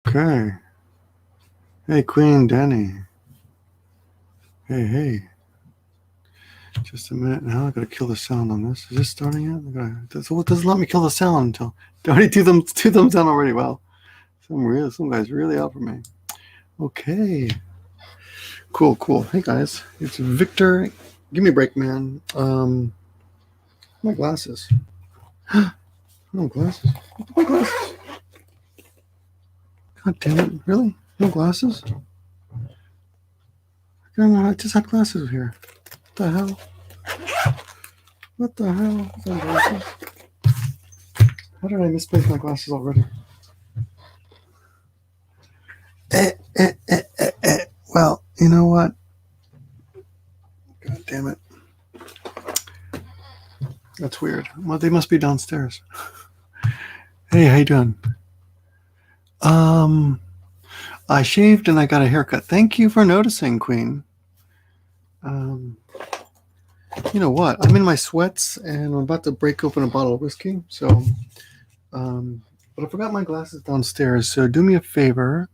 Okay. Hey, Queen Danny. Hey. Just a minute now. I gotta kill the sound on this. Is this starting yet? It doesn't let me kill the sound until. Already two thumbs down already. Wow. Some guys really out for me. Okay. Cool. Hey guys, it's Victor. Give me a break, man. My glasses. No glasses. My glasses. God damn it! Really? No glasses? I just had glasses here. What the hell? What the hell? Glasses? How did I misplace my glasses already? Well, you know what? God damn it. That's weird. Well, they must be downstairs. Hey, how you doing? I shaved and I got a haircut. Thank you for noticing, Queen. You know what? I'm in my sweats and I'm about to break open a bottle of whiskey. So, but I forgot my glasses downstairs. So do me a favor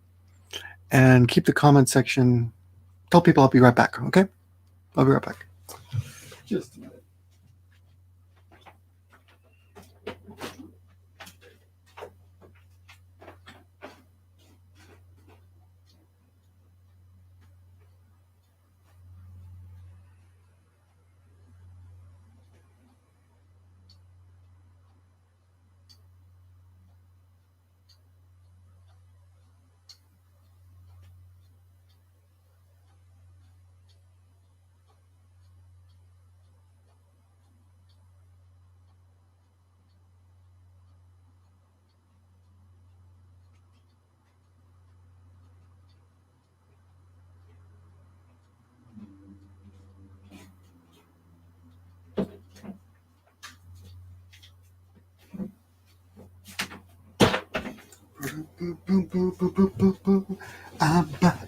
and keep the comment section. Tell people I'll be right back. Okay? I'll be right back. Just a minute.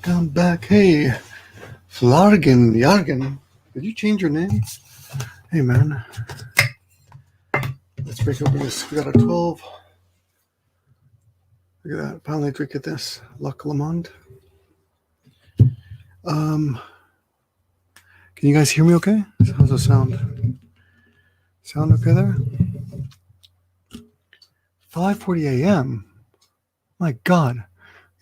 I'm back. Hey, Yargan. Did you change your name? Hey, man. Let's break open this. We got a 12. Look at that. Finally, drink at this. Luc Lamond. Can you guys hear me okay? How's the sound? Sound okay there? 5:40 a.m. My God.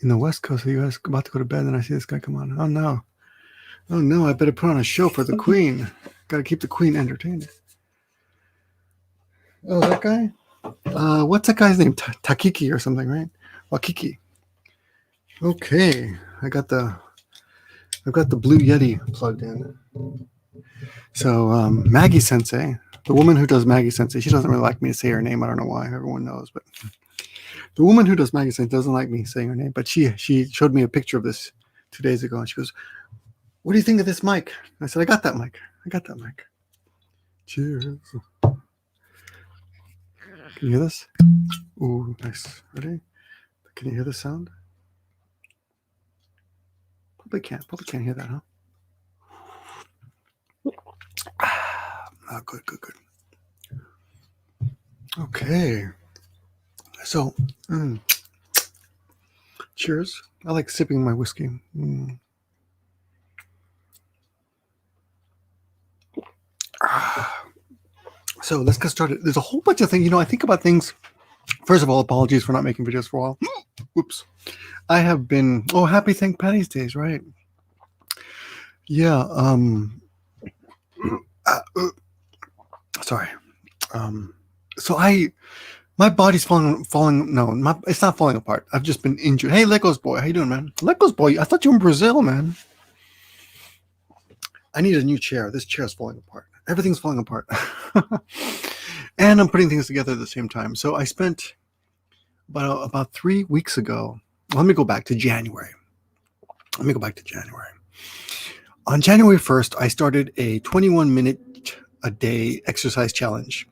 In the West Coast, are you guys about to go to bed? And I see this guy come on. Oh, no. I better put on a show for the Queen. Got to keep the Queen entertained. Oh, that guy? What's that guy's name? Takiki or something, right? Wakiki. Okay. I've got the Blue Yeti plugged in. So Maggie Sensei, the woman who does Maggie Sensei, she doesn't really like me to say her name. I don't know why. Everyone knows, but the woman who does Maggie Sensei doesn't like me saying her name. But she showed me a picture of this 2 days ago, and she goes, "What do you think of this mic?" I said, "I got that mic. Cheers." Can you hear this? Ooh, nice. Ready? Can you hear the sound? Probably can't hear that, huh? Oh, good. Okay. So, cheers. I like sipping my whiskey. So let's get started. There's a whole bunch of things. I think about things. First of all, apologies for not making videos for a while. Whoops. I have been. Oh, happy St. Patty's Days, right? Yeah. Sorry. So my body's falling. No, it's not falling apart. I've just been injured. Hey, Legos boy, how you doing, man? Legos boy, I thought you were in Brazil, man. I need a new chair. This chair is falling apart. Everything's falling apart. And I'm putting things together at the same time. So I spent about 3 weeks ago. Let me go back to January. On January 1st, I started a 21-minute a day exercise challenge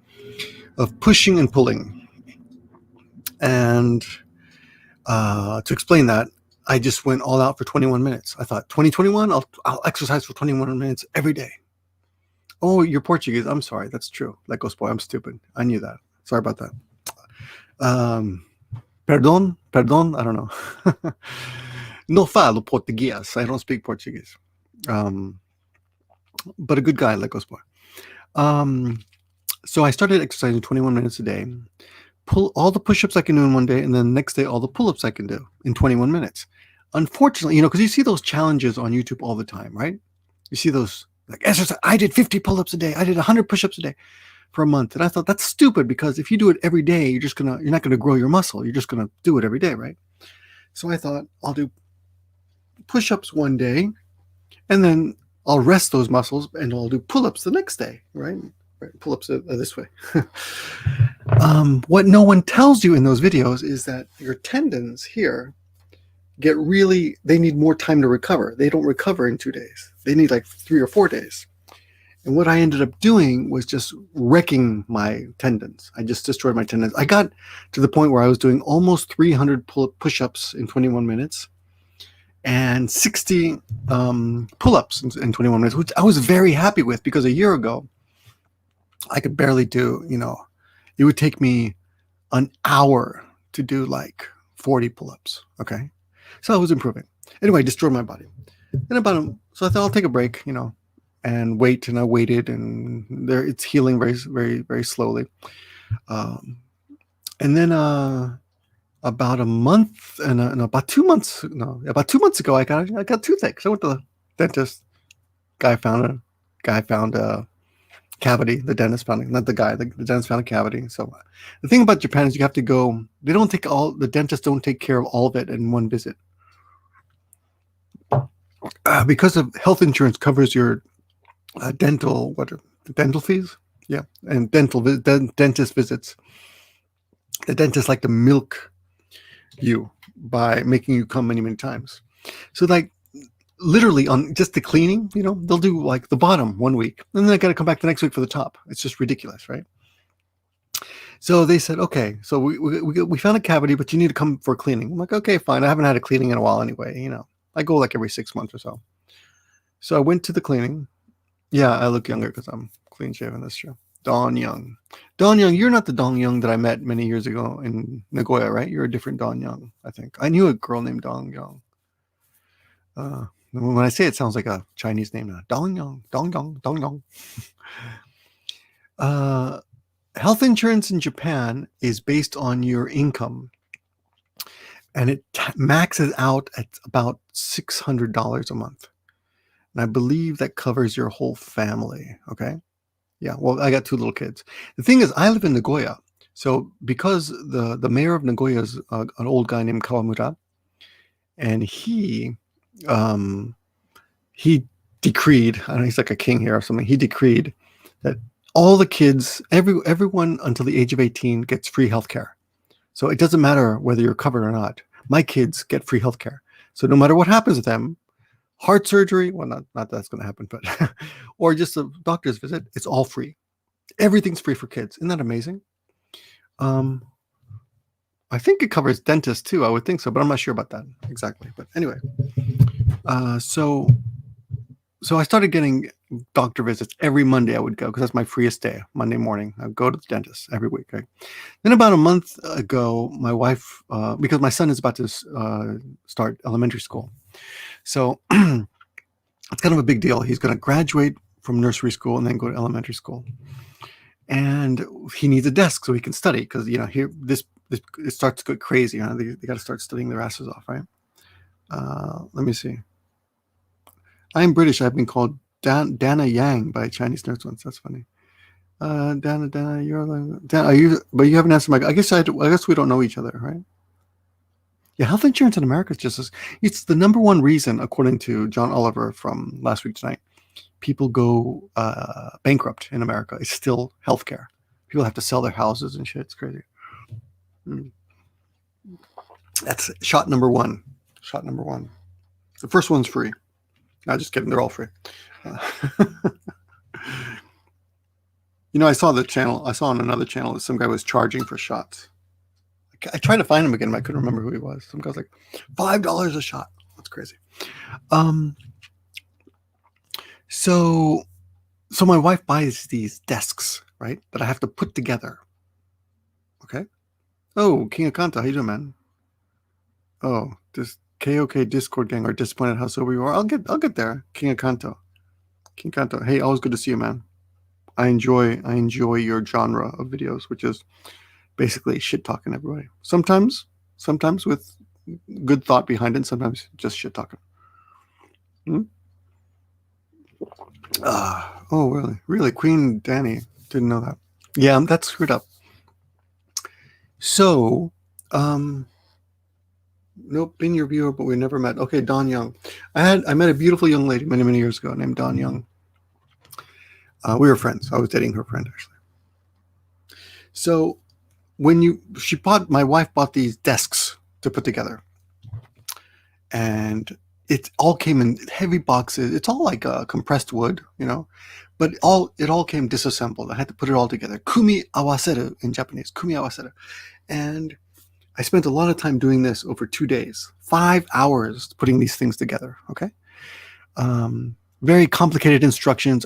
of pushing and pulling. And to explain that, I just went all out for 21 minutes. I thought, 2021, I'll exercise for 21 minutes every day. Oh, you're Portuguese. I'm sorry. That's true. Legos boy, I'm stupid. I knew that. Sorry about that. Perdón, perdón, I don't know. No falo português. I don't speak Portuguese. But a good guy, like Gospel. So I started exercising 21 minutes a day, pull all the push-ups I can do in one day, and then the next day all the pull-ups I can do in 21 minutes. Unfortunately, because you see those challenges on YouTube all the time, right? You see those like exercise. I did 50 pull-ups a day. I did 100 push-ups a day for a month, and I thought that's stupid because if you do it every day, you're not gonna grow your muscle. You're just gonna do it every day, right? So I thought I'll do push-ups one day, and then I'll rest those muscles, and I'll do pull-ups the next day, right? Pull-ups are this way. What no one tells you in those videos is that your tendons here they need more time to recover. They don't recover in 2 days. They need like 3 or 4 days. And what I ended up doing was just wrecking my tendons. I just destroyed my tendons. I got to the point where I was doing almost 300 push-ups in 21 minutes and 60 pull-ups in 21 minutes, which I was very happy with because a year ago, I could barely do, it would take me an hour to do like 40 pull-ups. Okay. So I was improving. Anyway, I destroyed my body. And so I thought I'll take a break, and wait. And I waited, and it's healing very, very, very slowly. And then about a month and about 2 months, about 2 months ago, I got toothache. So I went to the dentist. Guy found a cavity. The dentist found it, not the guy. The dentist found a cavity. So the thing about Japan is you have to go. The dentists don't take care of all of it in one visit. Because of health insurance covers your dental fees, yeah, and dentist visits. The dentists like to milk you by making you come many, many times. So like literally on just the cleaning, they'll do like the bottom 1 week, and then I got to come back the next week for the top. It's just ridiculous, right? So they said, okay, so we found a cavity, but you need to come for a cleaning. I'm like, okay, fine. I haven't had a cleaning in a while anyway. I go like every 6 months or so. So I went to the cleaning. Yeah, I look younger because I'm clean shaven. That's true. Don Young. Don Young, you're not the Don Young that I met many years ago in Nagoya, right? You're a different Don Young, I think. I knew a girl named Don Young. When I say it sounds like a Chinese name now. Don Young, Don Young, Don Young. Health insurance in Japan is based on your income, and it maxes out at about $600 a month. And I believe that covers your whole family. Okay. Yeah. Well, I got 2 little kids. The thing is, I live in Nagoya. So because the mayor of Nagoya is an old guy named Kawamura, and he decreed, I don't know, he's like a king here or something. He decreed that all the kids, everyone until the age of 18 gets free healthcare. So it doesn't matter whether you're covered or not. My kids get free healthcare. So no matter what happens to them, heart surgery, well, not that that's going to happen, but or just a doctor's visit, it's all free. Everything's free for kids. Isn't that amazing? I think it covers dentists too. I would think so, but I'm not sure about that exactly. But anyway, so I started getting doctor visits every Monday. I would go because that's my freest day, Monday morning. I would go to the dentist every week. Right? Then about a month ago, my wife, because my son is about to start elementary school, so it's kind of a big deal. He's going to graduate from nursery school and then go to elementary school, and he needs a desk so he can study because here it starts to get crazy. They got to start studying their asses off, right? Let me see. I'm British. I've been called Dana Yang by Chinese nurse once. That's funny. Dana, you're Dan. Are you? But you haven't answered my. I guess we don't know each other, right? Yeah, health insurance in America is it's the number one reason, according to John Oliver from Last Week Tonight, people go bankrupt in America. It's still healthcare. People have to sell their houses and shit. It's crazy. That's shot number one. Shot number one. The first one's free. No, just kidding. They're all free. I saw the channel. I saw on another channel that some guy was charging for shots. I tried to find him again, but I couldn't remember who he was. Some guy's like, $5 a shot. That's crazy. So my wife buys these desks, right, that I have to put together. Okay. Oh, King of Kanta, how you doing, man? Oh, this KOK Discord gang are disappointed how sober you are. I'll get there. King of Kanto. King Kanto. Hey, always good to see you, man. I enjoy your genre of videos, which is basically shit talking everybody. Sometimes with good thought behind it, sometimes just shit talking. Hmm? Oh, really? Really? Queen Danny. Didn't know that. Yeah, that's screwed up. So, nope, been your viewer, but we never met. Okay, Don Young. I met a beautiful young lady many years ago named Don Young. We were friends. I was dating her friend actually. So my wife bought these desks to put together, and it all came in heavy boxes. It's all like compressed wood, but it all came disassembled. I had to put it all together. Kumi awaseru in Japanese. Kumi awaseru, and I spent a lot of time doing this over 2 days, 5 hours putting these things together. Okay. Very complicated instructions.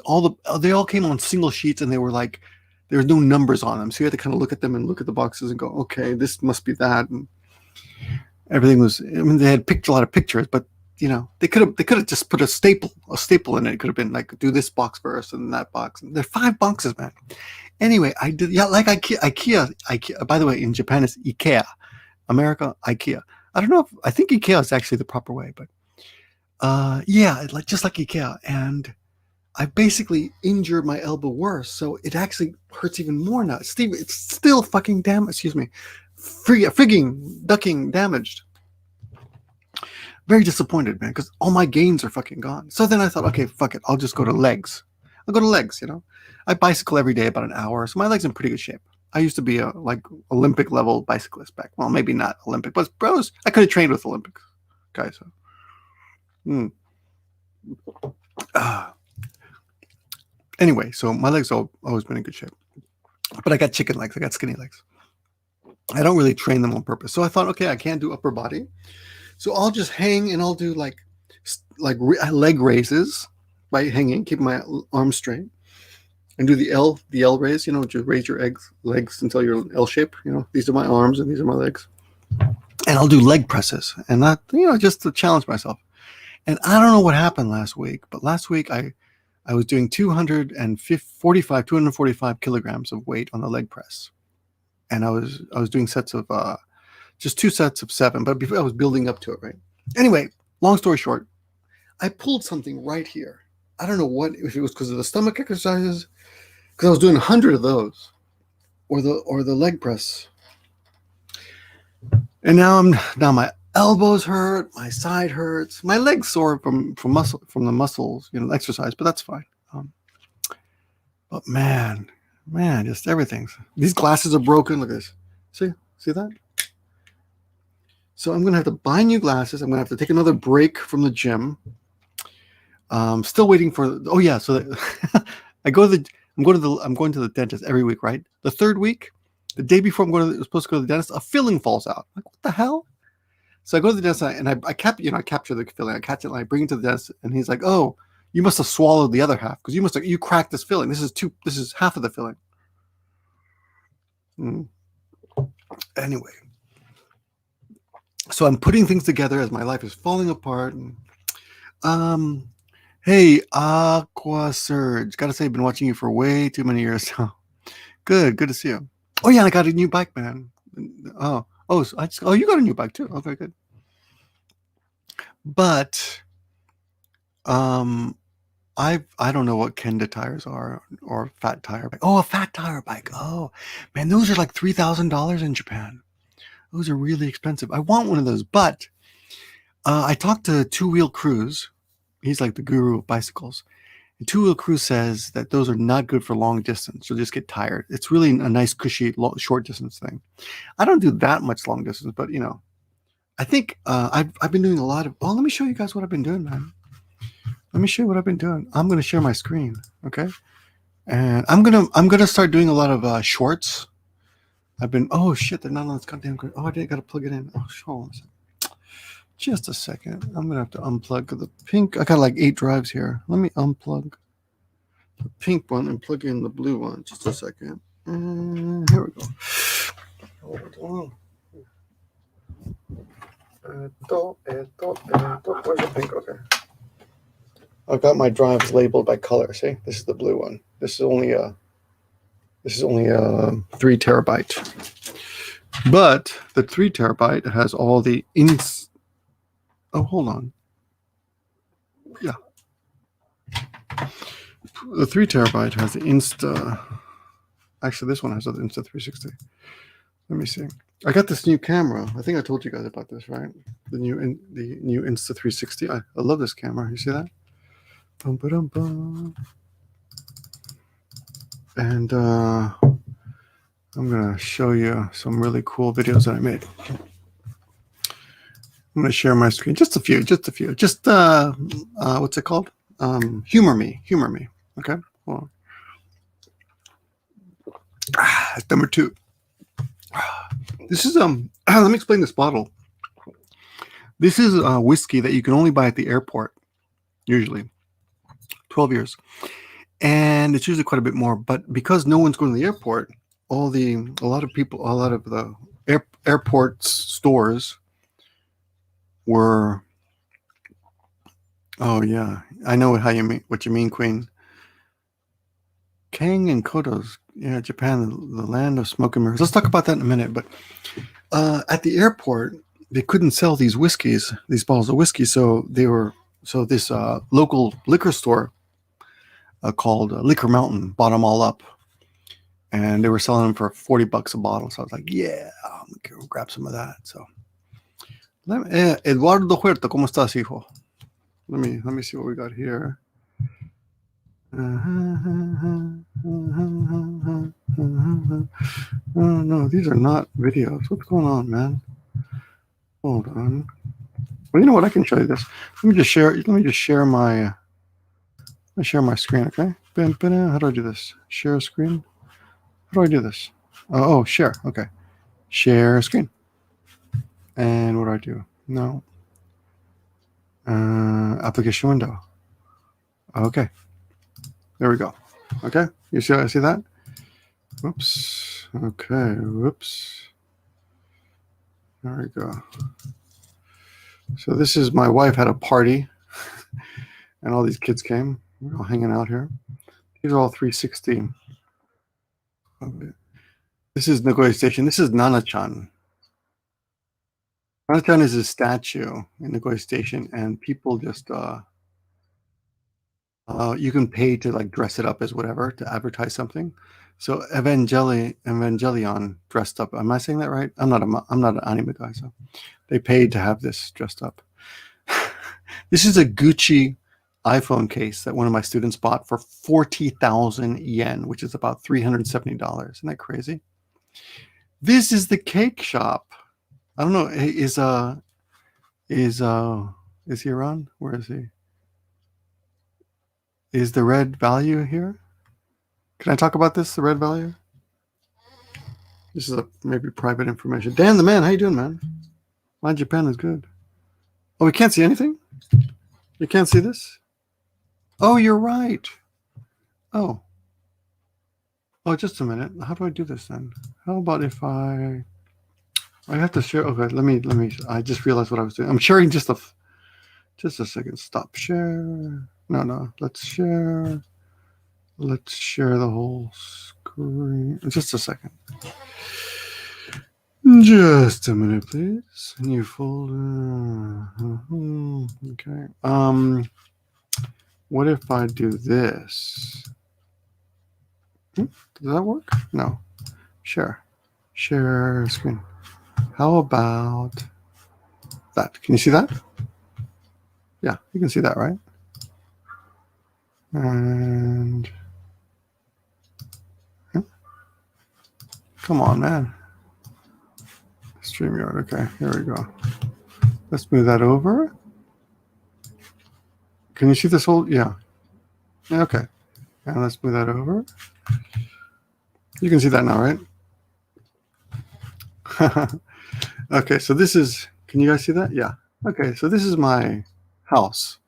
They all came on single sheets, and they were like, there was no numbers on them. So you had to kind of look at them and look at the boxes and go, okay, this must be that. And everything was, I mean, they had picked a lot of pictures, but they could have just put a staple in it. It could have been like, do this box first and that box. And there are 5 boxes, man. Anyway, I did, yeah, like IKEA. By the way, in Japan, it's IKEA. America, IKEA. I don't know I think IKEA is actually the proper way, but yeah, just like IKEA. And I basically injured my elbow worse, so it actually hurts even more now. Steve, it's still fucking frigging ducking damaged. Very disappointed, man, because all my gains are fucking gone. So then I thought, okay, fuck it, I'll just go to legs. I'll go to legs. I bicycle every day about an hour, so my legs are in pretty good shape. I used to be a Olympic level bicyclist back. Well, maybe not Olympic, but bros, I could have trained with Olympic guys. So. Anyway, so my legs have always been in good shape, but I got chicken legs. I got skinny legs. I don't really train them on purpose. So I thought, okay, I can't do upper body, so I'll just hang and I'll do like leg raises by hanging, keep my arms straight, and do the L raise. Just raise your legs until you're L shape. These are my arms and these are my legs, and I'll do leg presses, and that just to challenge myself. And I don't know what happened last week, but last week I was doing 245 kilograms of weight on the leg press, and I was doing sets of just 2 sets of 7, but before I was building up to it, right? Anyway, long story short, I pulled something right here. I don't know if it was because of the stomach exercises, because I was doing 100 of those, or the leg press, and now my elbows hurt, my side hurts, my legs sore from the muscles, exercise, but that's fine. But man, just everything. These glasses are broken. Look at this. See that? So I'm gonna have to buy new glasses. I'm gonna have to take another break from the gym. Still waiting for. Oh yeah, so I'm going to the dentist every week, right? The 3rd week, the day before supposed to go to the dentist, a filling falls out. Like, what the hell? So I go to the dentist and I capture the filling. I catch it and I bring it to the dentist, and he's like, "Oh, you must have swallowed the other half because you cracked this filling. This is half of the filling." Anyway, so I'm putting things together as my life is falling apart. And, hey, Aqua Surge, gotta say, I've been watching you for way too many years now. Good to see you. Oh yeah, I got a new bike, man. So you got a new bike too. Oh, very good. But I don't know what Kenda tires are or fat tire bike. Oh, a fat tire bike. Oh man, those are like $3,000 in Japan. Those are really expensive. I want one of those, but I talked to Two Wheel Cruise. He's like the guru of bicycles. And Two Wheel Cruise says that those are not good for long distance. You'll just get tired. It's really a nice, cushy, short distance thing. I don't do that much long distance, but I think I've been doing a lot of. Oh, let me show you guys what I've been doing, man. Let me show you what I've been doing. I'm gonna share my screen, okay? And I'm gonna start doing a lot of shorts. Oh shit, they're not on this goddamn grid. Oh, I didn't gotta plug it in. Oh, hold on a second. Just a second. I'm gonna have to unplug the pink. I got like 8 drives here. Let me unplug the pink one and plug in the blue one. Just a second. Here we go. Hold on. Where's the pink? Okay. I've got my drives labeled by color. See, this is the blue one. This is only a 3 terabyte. But the 3 terabyte has all the Oh, hold on. Yeah. The 3 terabyte has the Insta. Actually, this one has the Insta 360. Let me see. I got this new camera. I think I told you guys about this, right? The new Insta 360. I love this camera. You see that? And I'm gonna show you some really cool videos that I made. I'm gonna share my screen. Just a few. Just what's it called? Humor me. Okay. Well, number 2. This is let me explain this bottle. This is whiskey that you can only buy at the airport, usually 12 years, and it's usually quite a bit more. But because no one's going to the airport, a lot of the airport stores were. Oh yeah, I know what you mean, Queen. Kang and Kodos, yeah, Japan, the land of smoke and mirrors. Let's talk about that in a minute. But at the airport, they couldn't sell these bottles of whiskey, so this local liquor store called Liquor Mountain bought them all up, and they were selling them for $40 a bottle. So I was like, yeah, I'm gonna grab some of that. So, Eduardo Huerta, ¿cómo estás, hijo? Let me see what we got here. Oh no, these are not videos. What's going on, man? Hold on. Well, you know what? I can show you this. Let me just share my screen, okay? How do I do this? Share screen. How do I do this? Oh, share. Okay. Share screen. And what do I do? No. Application window. Okay. There we go. Okay. You see that? Whoops. Okay. Whoops. There we go. So this is my wife had a party, and all these kids came. We're all hanging out here. These are all 360. Okay. This is Nagoya Station. This is Nana-chan. Nana-chan is a statue in Nagoya Station, and people just you can pay to like dress it up as whatever to advertise something. So Evangelion dressed up. Am I saying that right? I'm not an anime guy, so they paid to have this dressed up. This is a Gucci iPhone case that one of my students bought for 40,000 yen, which is about $370. Isn't that crazy? This is the cake shop. I don't know. Is he around? Where is he? Is the red value here? Can I talk about this? The red value? This is maybe private information. Dan the man, how you doing, man? My Japan is good. Oh, we can't see anything? You can't see this? Oh, you're right. Oh, just a minute. How do I do this then? How about if I have to share? Okay, let me. I just realized what I was doing. I'm sharing just a second. Stop share. No. Let's share. Let's share the whole screen. Just a second. Just a minute, please. New folder. Okay. What if I do this? Does that work? No. Share screen. How about that? Can you see that? Yeah, you can see that, right? And come on, man. StreamYard. Okay, here we go. Let's move that over. Can you see this whole? Yeah. Okay. And let's move that over. You can see that now, right? Okay, so this is, can you guys see that? Yeah. Okay, so this is my house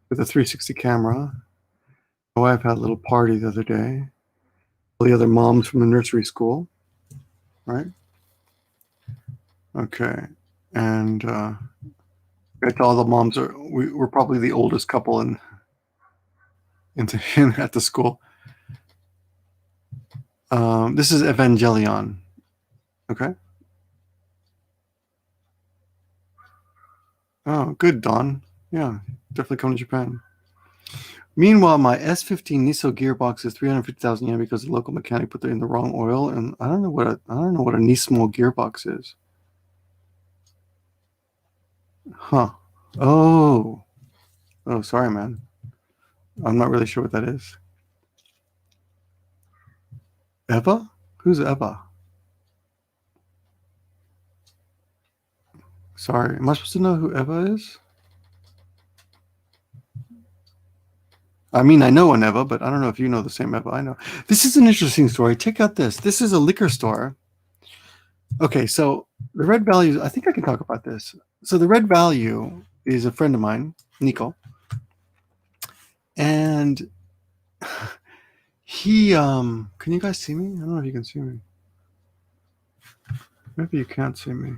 with a 360 camera. My wife had a little party the other day. All the other moms from the nursery school, right? Okay. And I tell all the moms we're probably the oldest couple at the school. This is Evangelion. Okay. Oh, good, Don. Yeah, definitely come to Japan. Meanwhile, my S15 Niso gearbox is 350,000 yen because the local mechanic put it in the wrong oil, and I don't know what a Nismo gearbox is. Huh. Oh. Oh, sorry, man. I'm not really sure what that is. Eva? Who's Eva? Sorry. Am I supposed to know who Eva is? I mean, I know an Eva, but I don't know if you know the same Eva I know. This is an interesting story. Check out this. This is a liquor store. Okay, so the Red Value, I think I can talk about this. So the Red Value is a friend of mine, Nico, and he can you guys see me? I don't know if you can see me. Maybe you can't see me.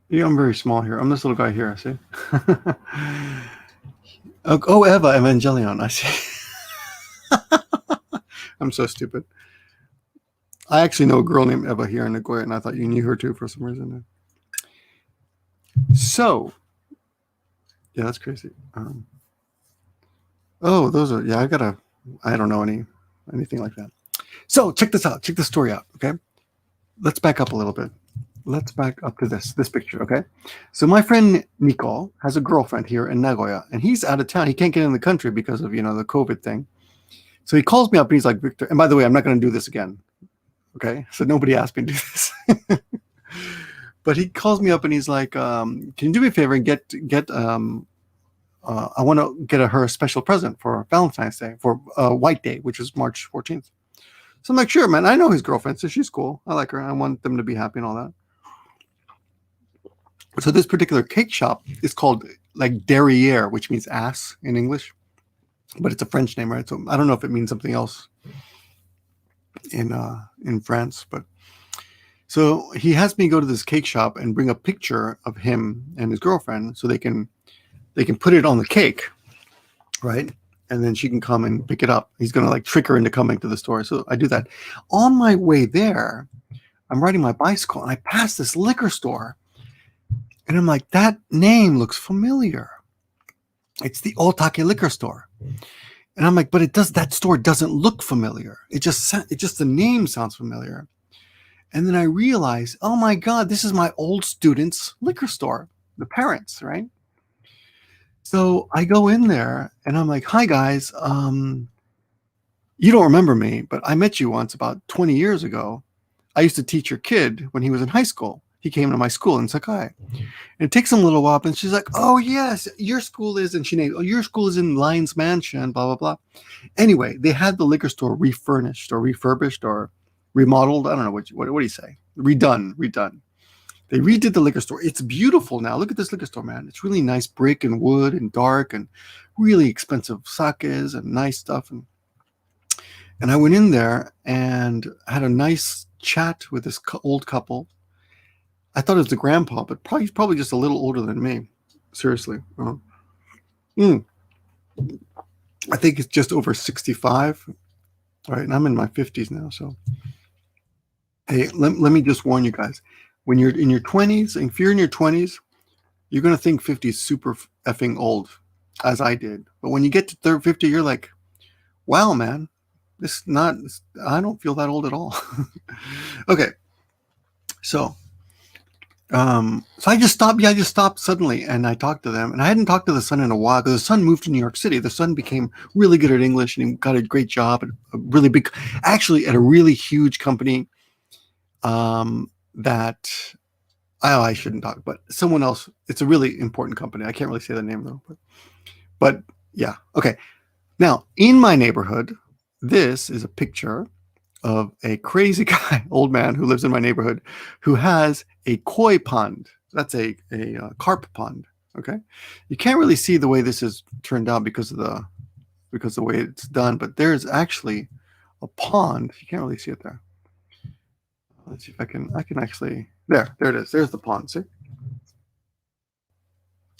Yeah, I'm very small here. I'm this little guy here, see? Oh, Eva Evangelion, I see. I'm so stupid. I actually know a girl named Eva here in Nagoya, and I thought you knew her too for some reason. So, yeah, that's crazy. Oh, those are, yeah, I don't know anything like that. So, check this out. Check this story out, okay? Let's back up a little bit. Let's back up to this picture, okay? So my friend Nico has a girlfriend here in Nagoya, and he's out of town. He can't get in the country because of, the COVID thing. So he calls me up and he's like, Victor, and by the way, I'm not going to do this again, okay? So nobody asked me to do this. But he calls me up and he's like, can you do me a favor and I want to get her a special present for Valentine's Day, for White Day, which is March 14th. So I'm like, sure, man. I know his girlfriend, so she's cool. I like her. I want them to be happy and all that. So this particular cake shop is called like Derriere, which means ass in English, but it's a French name, right? So I don't know if it means something else in France, but so he has me go to this cake shop and bring a picture of him and his girlfriend so they can put it on the cake, right? And then she can come and pick it up. He's going to like trick her into coming to the store. So I do that. On my way there, I'm riding my bicycle and I pass this liquor store. And I'm like, that name looks familiar. It's the Otake liquor store. And I'm like, but that store doesn't look familiar. It just the name sounds familiar. And then I realize, oh my God, this is my old student's liquor store, the parents, right? So I go in there and I'm like, hi guys, you don't remember me, but I met you once about 20 years ago. I used to teach your kid when he was in high school. He came to my school in Sakai. And it takes him a little while, and she's like, oh, yes, your school is, and she named, oh, your school is in Lions Mansion, blah, blah, blah. Anyway, they had the liquor store refurnished or refurbished or remodeled. I don't know, what do you say? Redone. They redid the liquor store. It's beautiful now. Look at this liquor store, man. It's really nice brick and wood and dark and really expensive sakes and nice stuff. And I went in there and had a nice chat with this old couple. I thought it was the grandpa, but he's probably just a little older than me. Seriously. I think it's just over 65. All right, and I'm in my 50s now. So, hey, let me just warn you guys. When you're in your 20s, and if you're in your 20s, you're going to think 50 is super effing old, as I did. But when you get to 50, you're like, wow, man, I don't feel that old at all. Okay. So I just stopped. Yeah, I just stopped suddenly, and I talked to them. And I hadn't talked to the son in a while because the son moved to New York City. The son became really good at English, and he got a great job at a really big, actually at a really huge company. That I shouldn't talk, but someone else. It's a really important company. I can't really say the name though. But yeah, okay. Now in my neighborhood, this is a picture of a crazy guy, old man who lives in my neighborhood, who has a koi pond. That's a carp pond. Okay, you can't really see the way this is turned out because of the way it's done, but there's actually a pond. You can't really see it there. Let's see if I can actually. There it is. There's the pond. See?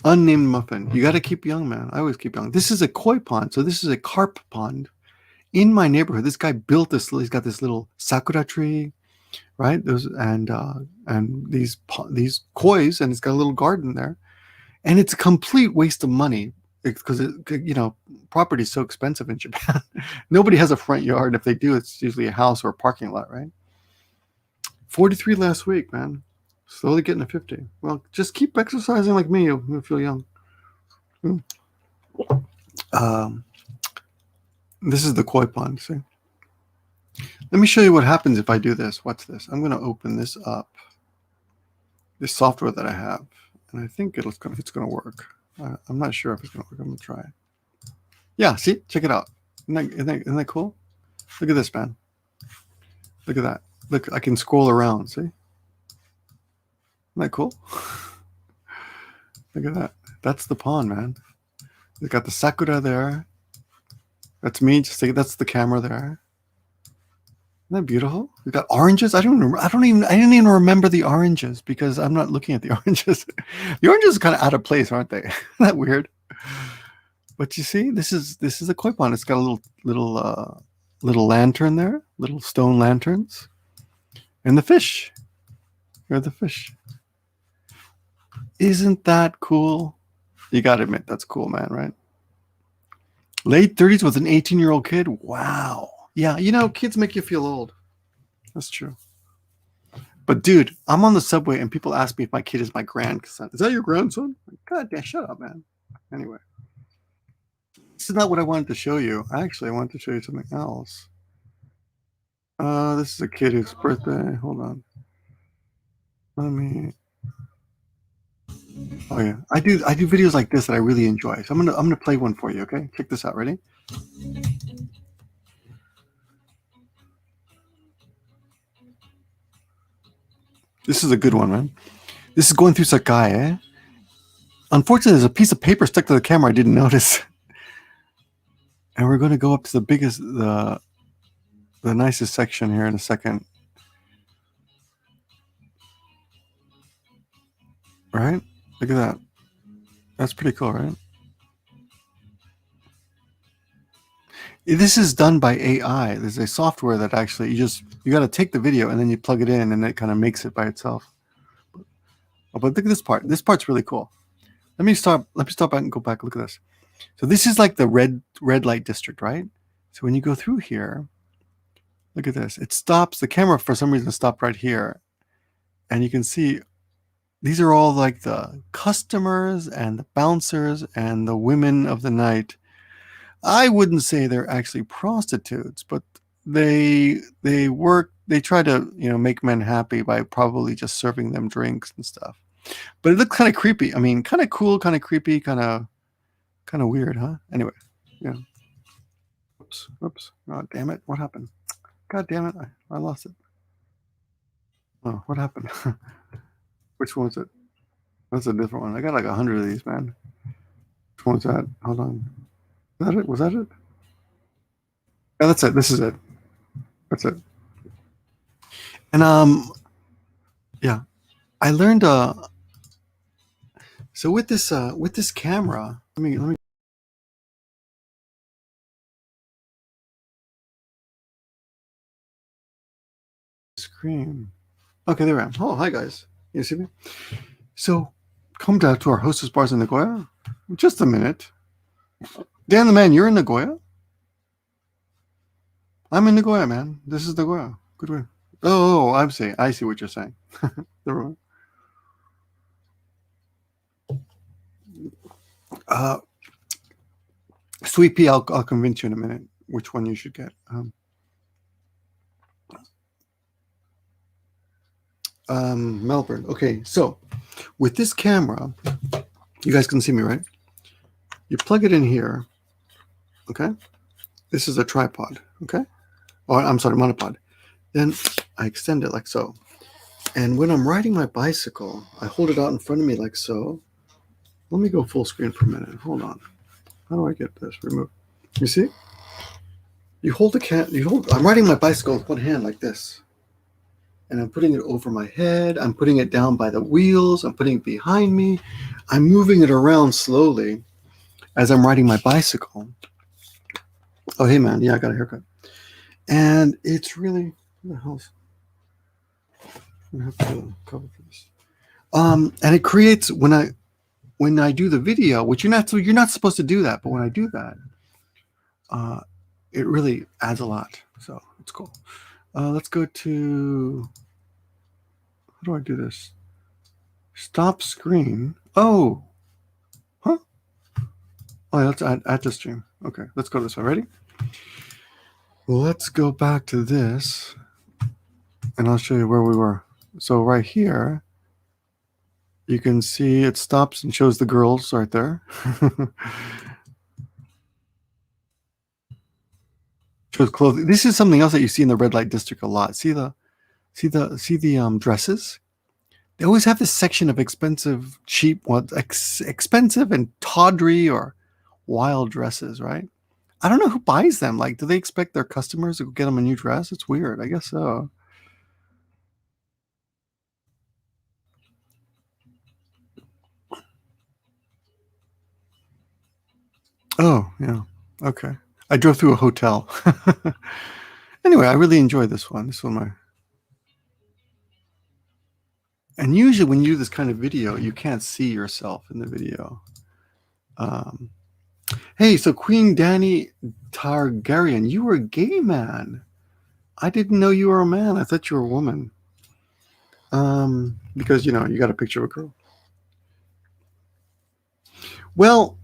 Unnamed muffin. You got to keep young, man. I always keep young. This is a koi pond. So this is a carp pond in my neighborhood. This guy built this. He's got this little sakura tree, right? Those and these kois, and it's got a little garden there, and it's a complete waste of money because property is so expensive in Japan. Nobody has a front yard. If they do, it's usually a house or a parking lot, right? 43 last week, man. Slowly getting to 50. Well, just keep exercising like me. You'll feel young. This is the koi pond. See? Let me show you what happens if I do this. Watch this. I'm going to open this up. This software that I have. And I think it's going to work. I'm not sure if it's going to work. I'm going to try it. Yeah, see? Check it out. Isn't that cool? Look at this, man. Look at that. Look, I can scroll around. See? Isn't that cool? Look at that. That's the pond, man. We got the sakura there. That's me. That's the camera there. Isn't that beautiful? We got oranges. I didn't even remember the oranges because I'm not looking at the oranges. The oranges are kind of out of place, aren't they? Isn't that weird? But you see, this is a koi pond. It's got a little lantern there, little stone lanterns, and the fish. Here are the fish. Isn't that cool? You got to admit, that's cool, man, right? Late 30s with an 18-year-old kid? Wow. Yeah, kids make you feel old. That's true. But, dude, I'm on the subway and people ask me if my kid is my grandson. Is that your grandson? God damn, shut up, man. Anyway. This is not what I wanted to show you. Actually, I wanted to show you something else. This is a kid whose birthday. Hold on. Oh yeah, I do videos like this that I really enjoy. So I'm gonna play one for you. Okay, check this out. Ready? This is a good one, man. This is going through Sakai. Unfortunately, there's a piece of paper stuck to the camera I didn't notice. And we're going to go up to the nicest section here in a second. Right? Look at that. That's pretty cool, right? This is done by AI. There's a software that actually you got to take the video and then you plug it in and it kind of makes it by itself. But look at this part. This part's really cool. Let me stop back and go back. Look at this. So this is like the red light district, right? So when you go through here, look at this. It stops. The camera for some reason stopped right here. And you can see these are all like the customers and the bouncers and the women of the night. I wouldn't say they're actually prostitutes, but they try to make men happy by probably just serving them drinks and stuff. But it looks kind of creepy. I mean, kind of cool, kind of creepy, kind of weird, huh? Anyway, yeah. Oops. Oh, damn it. What happened? God damn it. I lost it. Oh, what happened? Which one was it? That's a different one. I got like 100 of these, man. Which one's that? Hold on. Is that it? Was that it? Yeah, that's it. This is it. That's it. And yeah, I learned so with this camera, let me screen. Okay, there I am. Oh, hi guys. You see me? So come down to our hostess bars in Nagoya. Just a minute. Dan the man, you're in Nagoya? I'm in Nagoya, man. This is Nagoya. Good way. Oh, I see what you're saying. Sweet pea, I'll convince you in a minute which one you should get. Melbourne. Okay, so with this camera, you guys can see me, right? You plug it in here. Okay, this is a tripod. Okay, or I'm sorry, monopod. Then I extend it like so, and when I'm riding my bicycle, I hold it out in front of me like so. Let me go full screen for a minute. Hold on. How do I get this? Remove. You see? You hold the I'm riding my bicycle with one hand like this. and I'm putting it over my head. I'm putting it down by the wheels. I'm putting it behind me. I'm moving it around slowly as I'm riding my bicycle. Oh, hey man, yeah, I got a haircut, and it's really what the hell's. I have to cover this. And it creates when I do the video, which you're not supposed to do that, but when I do that, uh, it really adds a lot. So it's cool. Let's go to how do I do this? Stop screen. Oh, huh? Oh, yeah, let's add to stream. Okay, let's go this way. Ready? Let's go back to this, and I'll show you where we were. So right here, you can see it stops and shows the girls right there. Shows clothing. This is something else that you see in the red light district a lot. See the dresses. They always have this section of expensive, cheap, expensive and tawdry or wild dresses, right? I don't know who buys them. Like, do they expect their customers to get them a new dress? It's weird. I guess so. Oh, yeah. Okay. I drove through a hotel. Anyway, I really enjoyed this one. This one, and usually when you do this kind of video, you can't see yourself in the video. Um, hey, so Queen Dany Targaryen, you were a gay man. I didn't know you were a man. I thought you were a woman. Because you got a picture of a girl. Well,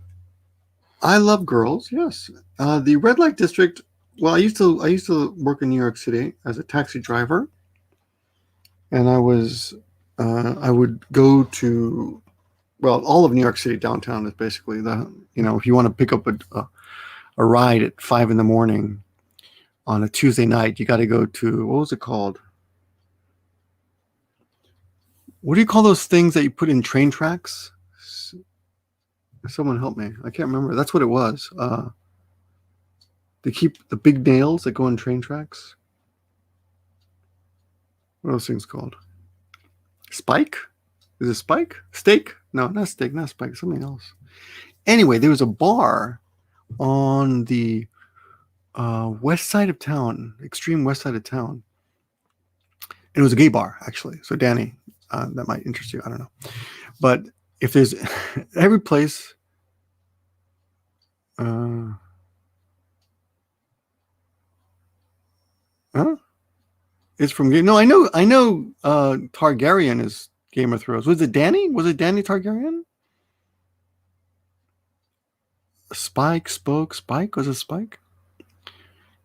I love girls. Yes. The red light district. Well, I used to work in New York City as a taxi driver, and I would go to, well, all of New York City downtown is basically if you want to pick up a ride at 5 a.m. on a Tuesday night, you got to go to, what was it called? What do you call those things that you put in train tracks? Someone help me. I can't remember. That's what it was. They keep the big nails that go in train tracks. What are those things called? Spike? Is it spike? Steak? No, not steak, not spike, something else. Anyway, there was a bar on the west side of town, extreme west side of town. And it was a gay bar, actually. So, Danny, that might interest you. I don't know. But if there's every place. Huh? It's from game. No, I know. Targaryen is Game of Thrones. Was it Danny? Was it Danny Targaryen? Spike. Was it Spike?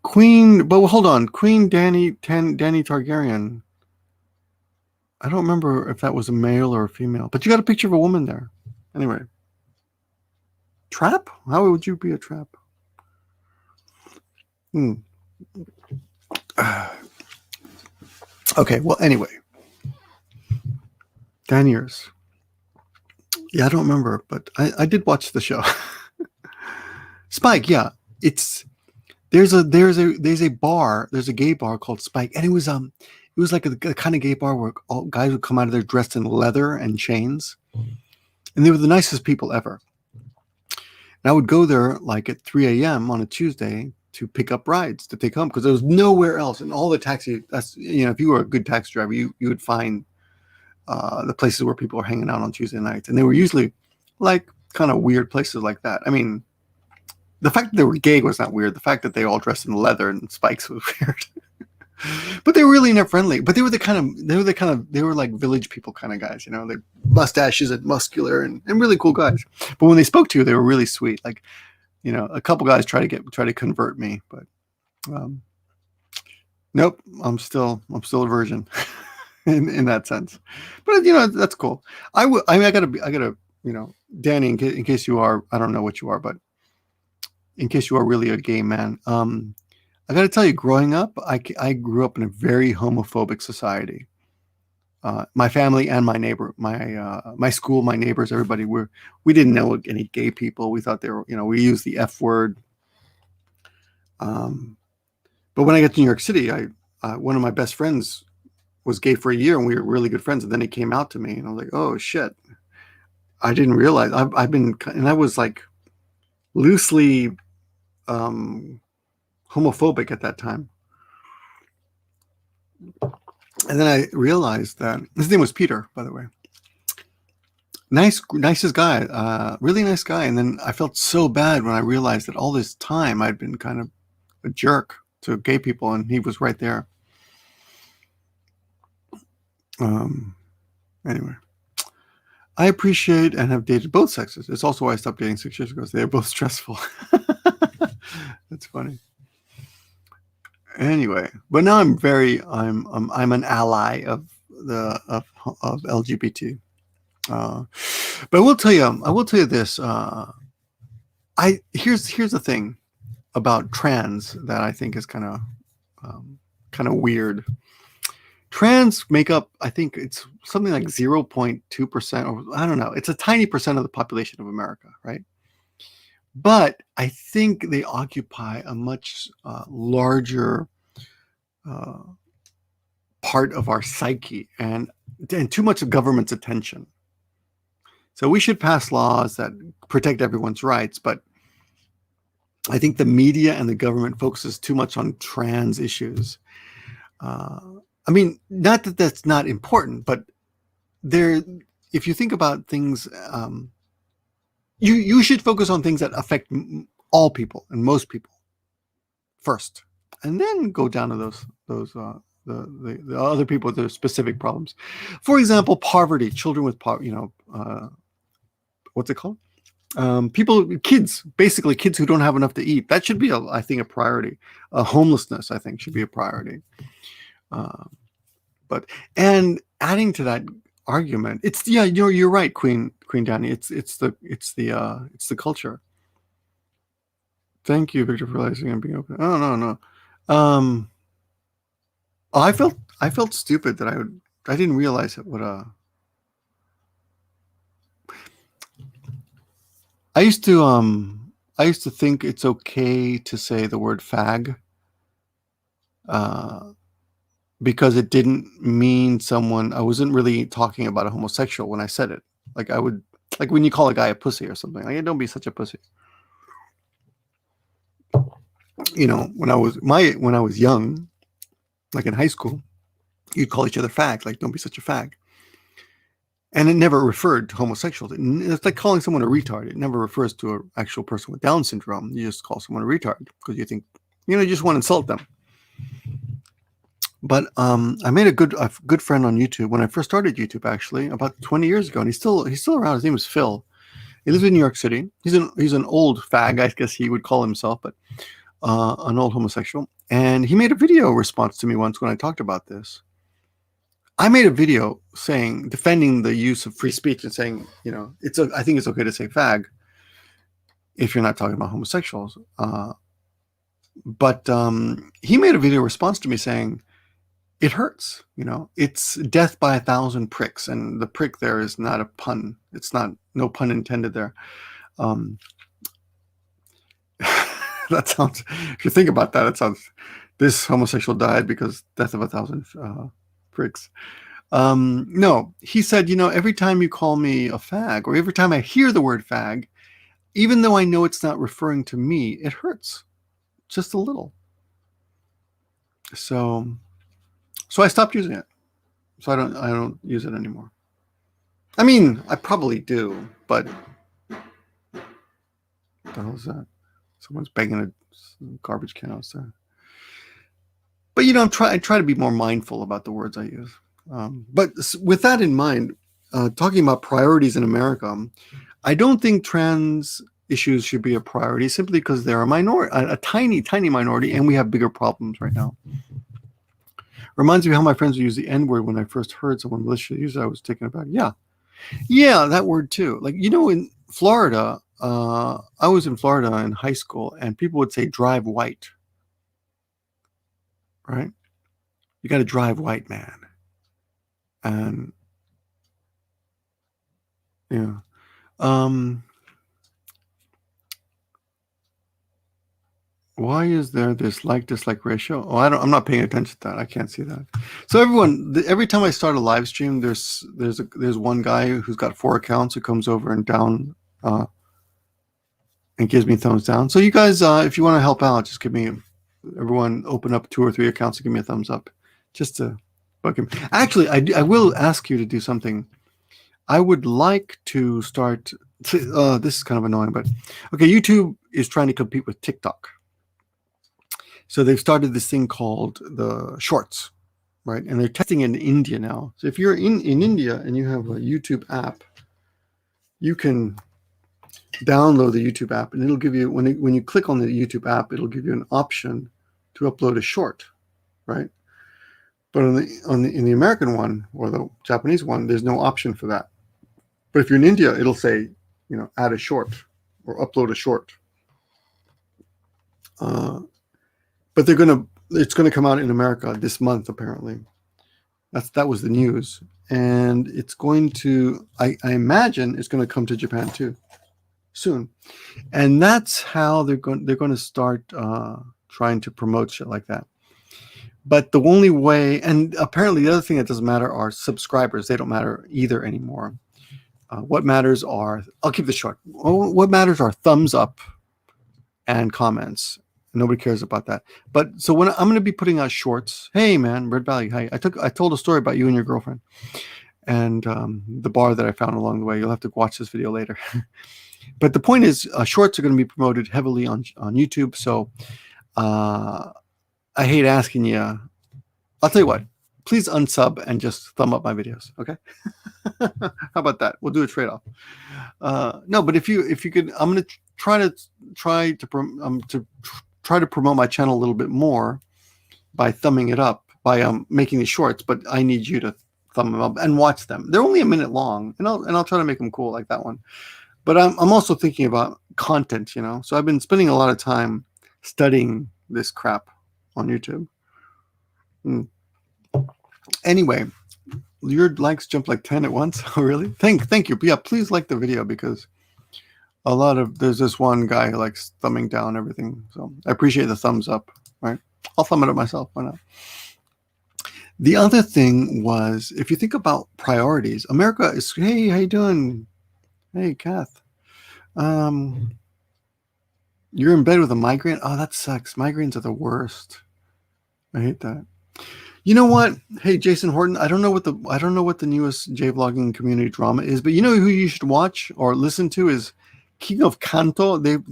Queen. But hold on, Queen Danny Targaryen. I don't remember if that was a male or a female. But you got a picture of a woman there. Anyway, trap? How would you be a trap? Okay. Well, anyway, 10 years. Yeah, I don't remember, but I did watch the show. Spike, yeah, there's a bar, there's a gay bar called Spike, and it was like a kind of gay bar where all guys would come out of there dressed in leather and chains, and they were the nicest people ever. And I would go there like at 3 a.m. on a Tuesday to pick up rides to take home because there was nowhere else, and all the taxi. That's if you were a good taxi driver, you would find the places where people are hanging out on Tuesday nights, and they were usually like kind of weird places like that. I mean, the fact that they were gay was not weird. The fact that they all dressed in leather and spikes was weird. But they were really not friendly. But they were like village people kind of guys, they mustaches and muscular and really cool guys. But when they spoke to you, they were really sweet. Like, a couple guys try to convert me, but nope, I'm still a virgin. in that sense, but that's cool. I gotta Danny, in case you are, I don't know what you are, but in case you are really a gay man, I gotta tell you, growing up, I grew up in a very homophobic society. My family and my neighbor, my school, my neighbors, everybody we didn't know any gay people. We thought they were, we used the F word. But when I got to New York City, one of my best friends was gay for a year, and we were really good friends. And then he came out to me, and I was like, "Oh shit! I didn't realize I've been." And I was like loosely homophobic at that time. And then I realized that his name was Peter, by the way. Nicest guy, really nice guy. And then I felt so bad when I realized that all this time I'd been kind of a jerk to gay people, and he was right there. Anyway, I appreciate and have dated both sexes. It's also why I stopped dating 6 years ago. They're both stressful. That's funny. Anyway, but now I'm an ally of LGBT. But I will tell you this. Here's the thing about trans that I think is kind of weird. Trans make up, I think it's something like 0.2%, or I don't know. It's a tiny percent of the population of America, right? But I think they occupy a much larger part of our psyche and too much of government's attention. So we should pass laws that protect everyone's rights, but I think the media and the government focuses too much on trans issues. I mean, not that that's not important, but if you think about things, you should focus on things that affect all people and most people first, and then go down to those the other people with their specific problems. For example, poverty, children with poverty, what's it called? Basically kids who don't have enough to eat. That should be, I think, a priority. Homelessness, I think, should be a priority. And adding to that argument, you're right, Queen Danny. It's the culture. Thank you, Victor, for realizing and being open. Oh no. I felt stupid that I didn't realize it. I used to think it's okay to say the word fag, because it didn't mean someone. I wasn't really talking about a homosexual when I said it. Like when you call a guy a pussy or something. Like, hey, don't be such a pussy. When I was young, like in high school, you'd call each other fag. Like, don't be such a fag. And it never referred to homosexuals. It's like calling someone a retard. It never refers to an actual person with Down syndrome. You just call someone a retard because you think, you just want to insult them. But I made a good friend on YouTube when I first started YouTube, actually, about 20 years ago, and he's still around. His name is Phil. He lives in New York City. He's an old fag, I guess he would call himself, but an old homosexual. And he made a video response to me once when I talked about this. I made a video defending the use of free speech and saying, I think it's okay to say fag if you're not talking about homosexuals. But he made a video response to me saying, it hurts, it's death by 1,000 pricks. And the prick there is not a pun. It's no pun intended there. That sounds, if you think about that, it sounds, this homosexual died because death of 1,000 pricks. No, he said, every time you call me a fag, or every time I hear the word fag, even though I know it's not referring to me, it hurts just a little. So I stopped using it. So I don't use it anymore. I mean, I probably do, but what the hell is that? Someone's banging a garbage can outside. But I try to be more mindful about the words I use. But with that in mind, talking about priorities in America, I don't think trans issues should be a priority simply because they're a tiny, tiny minority, and we have bigger problems right now. Reminds me how my friends would use the N-word when I first heard someone maliciously use it. I was taken aback. Yeah, that word too. Like, in Florida, I was in Florida in high school, and people would say drive white. Right? You got to drive white, man. And yeah. Why is there this like-dislike ratio? Oh, I'm not paying attention to that. I can't see that. So everyone, every time I start a live stream, there's one guy who's got 4 accounts who comes over and down and gives me thumbs down. So you guys, if you want to help out, just give me, everyone open up 2 or 3 accounts and give me a thumbs up, just to bug him. Actually, I will ask you to do something. I would like to start. This is kind of annoying, but okay. YouTube is trying to compete with TikTok. So they've started this thing called the Shorts, right? And they're testing it in India now. So if you're in India and you have a YouTube app, you can download the YouTube app, and it'll give you, when you click on the YouTube app, it'll give you an option to upload a short, right? But in the American one or the Japanese one, there's no option for that. But if you're in India, it'll say, add a short or upload a short. But it's gonna come out in America this month, apparently. That was the news, and it's going to. I imagine it's going to come to Japan too, soon, and that's how they're going to start trying to promote shit like that. But the only way, and apparently the other thing that doesn't matter are subscribers. They don't matter either anymore. What matters are, I'll keep this short. What matters are thumbs up and comments. Nobody cares about that. But so when I'm going to be putting out shorts, hey man, Red Valley, hi. I told a story about you and your girlfriend and the bar that I found along the way. You'll have to watch this video later. But the point is, shorts are going to be promoted heavily on YouTube. So I hate asking you. I'll tell you what. Please unsub and just thumb up my videos. Okay. How about that? We'll do a trade-off. No, but if you could, I'm going to try to promote my channel a little bit more by thumbing it up, by making these shorts. But I need you to thumb them up and watch them. They're only a minute long, and I'll try to make them cool like that one. But I'm also thinking about content, So I've been spending a lot of time studying this crap on YouTube. Anyway, your likes jumped like 10 at once. Oh, really? Thank you. But yeah, please like the video, because there's this one guy who likes thumbing down everything. So I appreciate the thumbs up, right? I'll thumb it up myself. Why not? The other thing was, if you think about priorities, America is, hey, how you doing? Hey, Kath. You're in bed with a migraine? Oh, that sucks. Migraines are the worst. I hate that. You know what? Hey, Jason Horton, I don't know what the newest J-vlogging community drama is, but you know who you should watch or listen to is King of Kanto. They've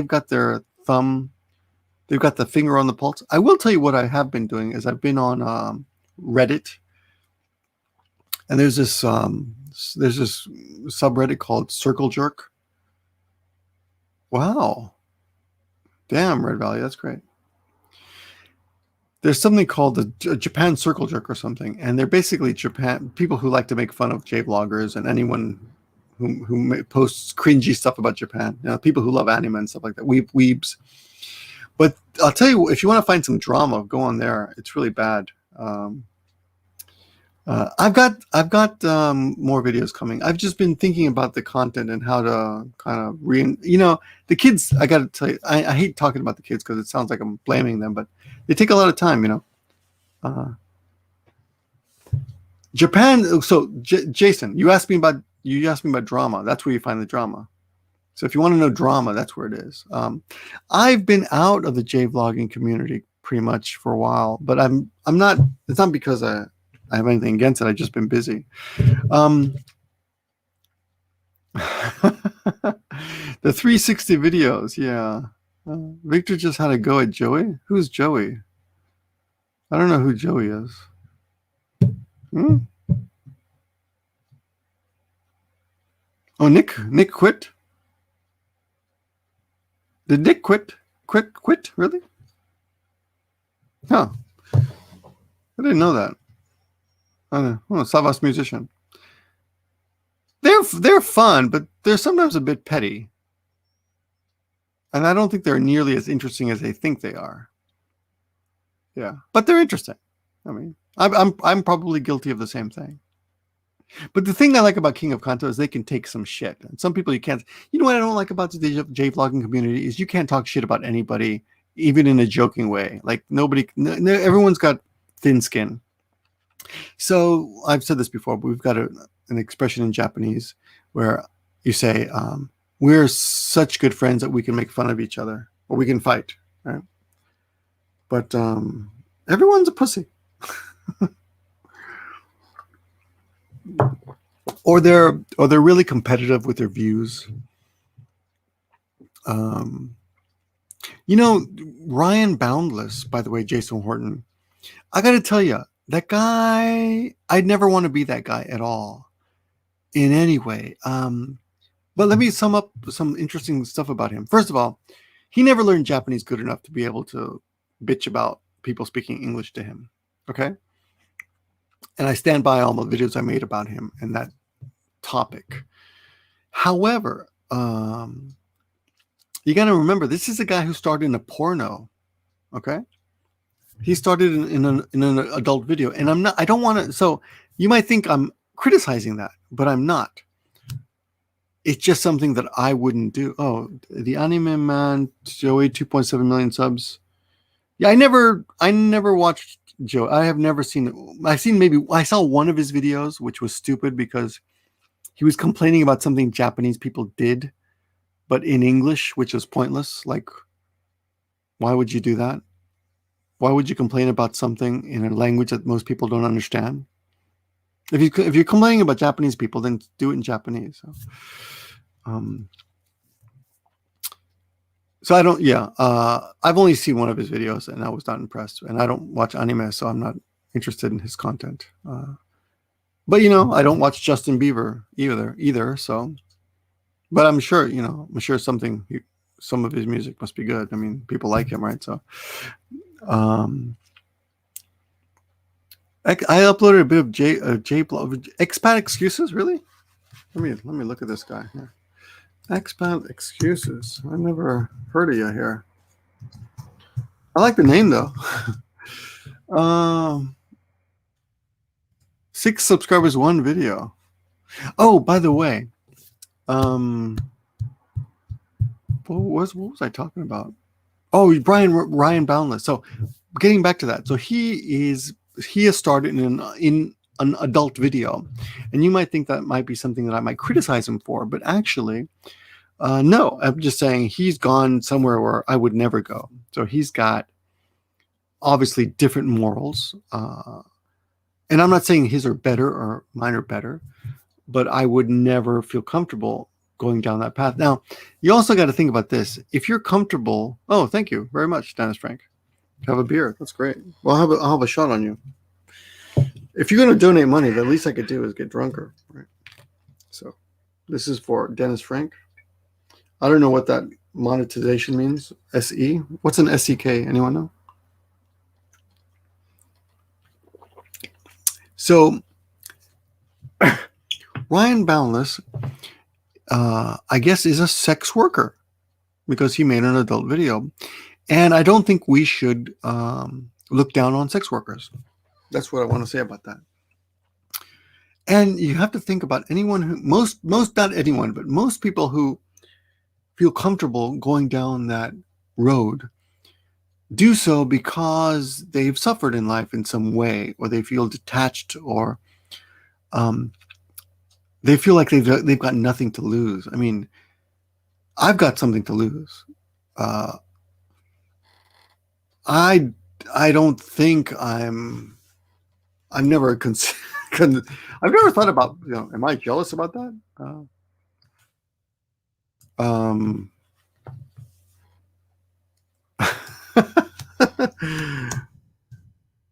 got their thumb, they've got the finger on the pulse. I will tell you what I have been doing is I've been on Reddit, and there's this subreddit called Circle Jerk. Wow, damn, Red Valley, that's great. There's something called the Japan Circle Jerk or something, and they're basically people who like to make fun of J-vloggers and anyone who posts cringy stuff about Japan. People who love anime and stuff like that, weebs. But I'll tell you, if you want to find some drama, go on there. It's really bad. I've got more videos coming. I've just been thinking about the content and how to kind of the kids. I got to tell you, I hate talking about the kids because it sounds like I'm blaming them, but they take a lot of time, Japan. So Jason, you asked me about drama. That's where you find the drama. So if you want to know drama, that's where it is. I've been out of the J-vlogging community pretty much for a while, but I'm not. It's not because I have anything against it. I've just been busy. The 360 videos, yeah. Victor just had a go at Joey. Who's Joey? I don't know who Joey is. Oh, Nick quit. Did Nick quit? Quit? Really? Huh. I didn't know that. Savas musician. They're fun, but they're sometimes a bit petty, and I don't think they're nearly as interesting as they think they are. Yeah, but they're interesting. I mean, I'm probably guilty of the same thing. But the thing I like about King of Kanto is they can take some shit, and some people you can't. You know what I don't like about the J-vlogging community is you can't talk shit about anybody even in a joking way. Like everyone's got thin skin. So I've said this before, but we've got an expression in Japanese where you say, we're such good friends that we can make fun of each other or we can fight, right? But everyone's a pussy. or they're really competitive with their views. Ryan Boundless, by the way, Jason Horton. I got to tell you, that guy, I'd never want to be that guy at all in any way. But let me sum up some interesting stuff about him. First of all, he never learned Japanese good enough to be able to bitch about people speaking English to him. Okay. And I stand by all the videos I made about him and that topic. However, you got to remember, this is a guy who started in a porno. Okay. He started in an adult video, and I don't want to. So you might think I'm criticizing that, but I'm not. It's just something that I wouldn't do. Oh, the anime man, Joey, 2.7 million subs. Yeah, I never watched Joe. I have never seen. I saw one of his videos, which was stupid because he was complaining about something Japanese people did, but in English, which was pointless. Like, why would you do that? Why would you complain about something in a language that most people don't understand? If you're complaining about Japanese people, then do it in Japanese. So I don't. Yeah, I've only seen one of his videos, and I was not impressed. And I don't watch anime, so I'm not interested in his content. But I don't watch Justin Bieber either. So, but I'm sure some of his music must be good. I mean, people like him, right? So, I uploaded a bit of expat excuses. Really? Let me look at this guy here. Expat excuses. I never heard of you here. I like the name though. 6 subscribers, 1 video. Oh, by the way, what was I talking about? Oh, Ryan Boundless. So, getting back to that. So he has started in an adult video, and you might think that might be something that I might criticize him for, but actually, no. I'm just saying he's gone somewhere where I would never go. So he's got obviously different morals, and I'm not saying his are better or mine are better, but I would never feel comfortable going down that path. Now, you also got to think about this. If you're comfortable, oh, thank you very much, Dennis Frank. Have a beer. That's great. Well, I'll have a shot on you. If you're going to donate money, the least I could do is get drunker, right? So, this is for Dennis Frank. I don't know what that monetization means. SE. What's an SEK? Anyone know? So, Ryan Boundless, I guess, is a sex worker because he made an adult video. And I don't think we should look down on sex workers. That's what I want to say about that. And you have to think about anyone who, most not anyone, but most people who feel comfortable going down that road do so because they've suffered in life in some way, or they feel detached, or they feel like they've got nothing to lose. I mean, I've got something to lose. I don't think I've never I've never thought about, am I jealous about that?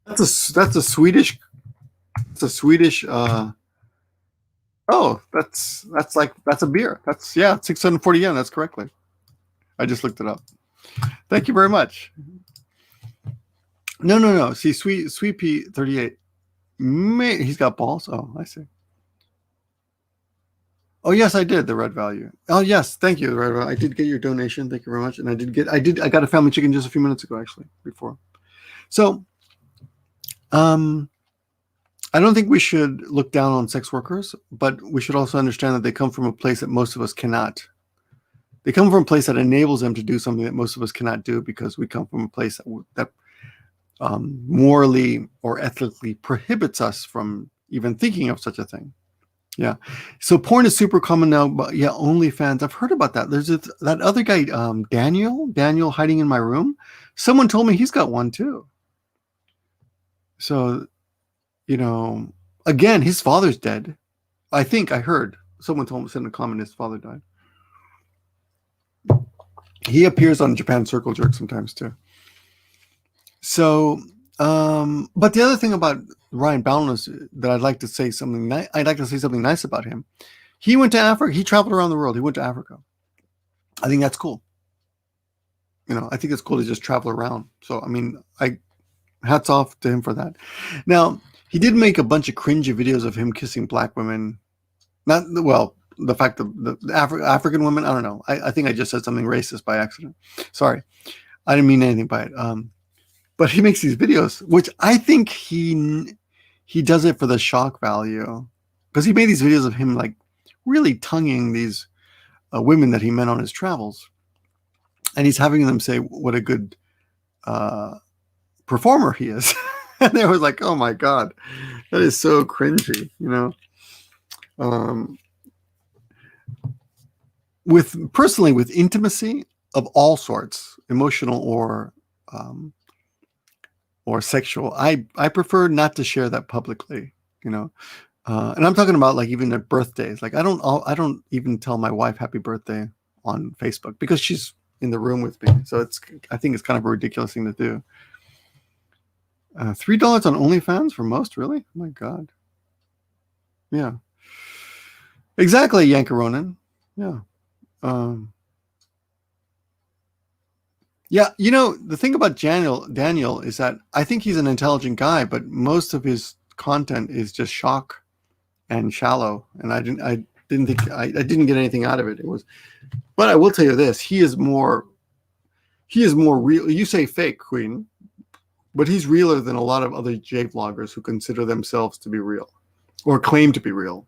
That's a Swedish. It's a Swedish. Oh, that's a beer. That's 640 yen. That's correctly. I just looked it up. Thank you very much. No. See, Sweet Pea 38. He's got balls. Oh, I see. Oh yes, I did the red value. Oh yes, thank you. The red value. I did get your donation. Thank you very much. And I got a family chicken just a few minutes ago, actually, before. So, I don't think we should look down on sex workers, but we should also understand that they come from a place that most of us cannot. They come from a place that enables them to do something that most of us cannot do because we come from a place that morally or ethically prohibits us from even thinking of such a thing. Yeah. So porn is super common now, but yeah, OnlyFans. I've heard about that. There's that other guy, Daniel hiding in my room. Someone told me he's got one too. So, again, his father's dead. I think I heard someone sent a comment his father died. He appears on Japan Circle Jerk sometimes too. So, but the other thing about Ryan Boundless that I'd like to say something nice about him. He went to Africa. He traveled around the world. He went to Africa. I think that's cool. I think it's cool to just travel around. So, I mean, hats off to him for that. Now, he did make a bunch of cringy videos of him kissing black women. The fact that the African women, I don't know. I think I just said something racist by accident. Sorry. I didn't mean anything by it. But he makes these videos, which I think he does it for the shock value. Because he made these videos of him like really tonguing these women that he met on his travels. And he's having them say what a good performer he is. And they was like, oh my God, that is so cringy, with intimacy of all sorts, emotional or sexual, I prefer not to share that publicly, and I'm talking about like even at birthdays. Like I don't even tell my wife happy birthday on Facebook because she's in the room with me. So I think it's kind of a ridiculous thing to do. $3 on OnlyFans for most, really? Oh my God. Yeah. Exactly, Yankaronin. Yeah. Yeah, the thing about Daniel is that I think he's an intelligent guy, but most of his content is just shock and shallow, and I didn't get anything out of it. But I will tell you this: he is more real. You say fake, Queen, but he's realer than a lot of other J vloggers who consider themselves to be real or claim to be real.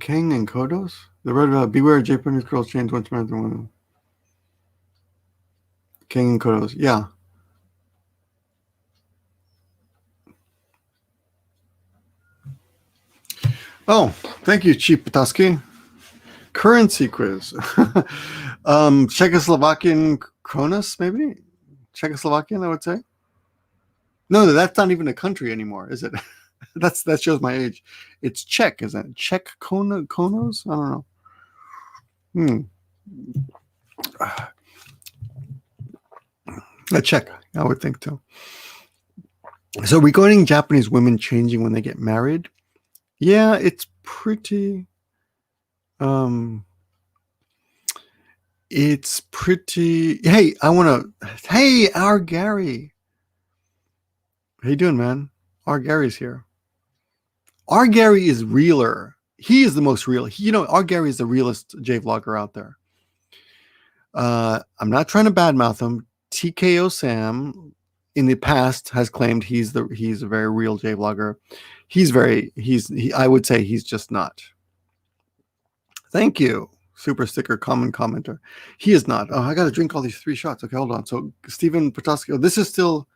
King and Kodos. The red beware Japanese girls change once more than one. King and Kodos. Yeah. Oh, thank you, Chief Petoskey. Currency quiz. Czechoslovakian Kronos, maybe? Czechoslovakian, I would say. No, that's not even a country anymore, is it? That shows my age. It's Czech, isn't it? Czech Konos? I don't know. A Czech, I would think too. So regarding Japanese women changing when they get married, yeah, it's pretty. It's pretty. Hey, Hey, our Gary. How you doing, man? Our Gary's here. Our Gary is realer. He is the most real. Our Gary is the realest J vlogger out there. I'm not trying to badmouth him. TKO Sam in the past has claimed he's a very real J vlogger. I would say he's just not. Thank you. Super sticker, common commenter. He is not. Oh, I got to drink all these 3 shots. Okay, hold on. So Stephen Petoskey. This is still.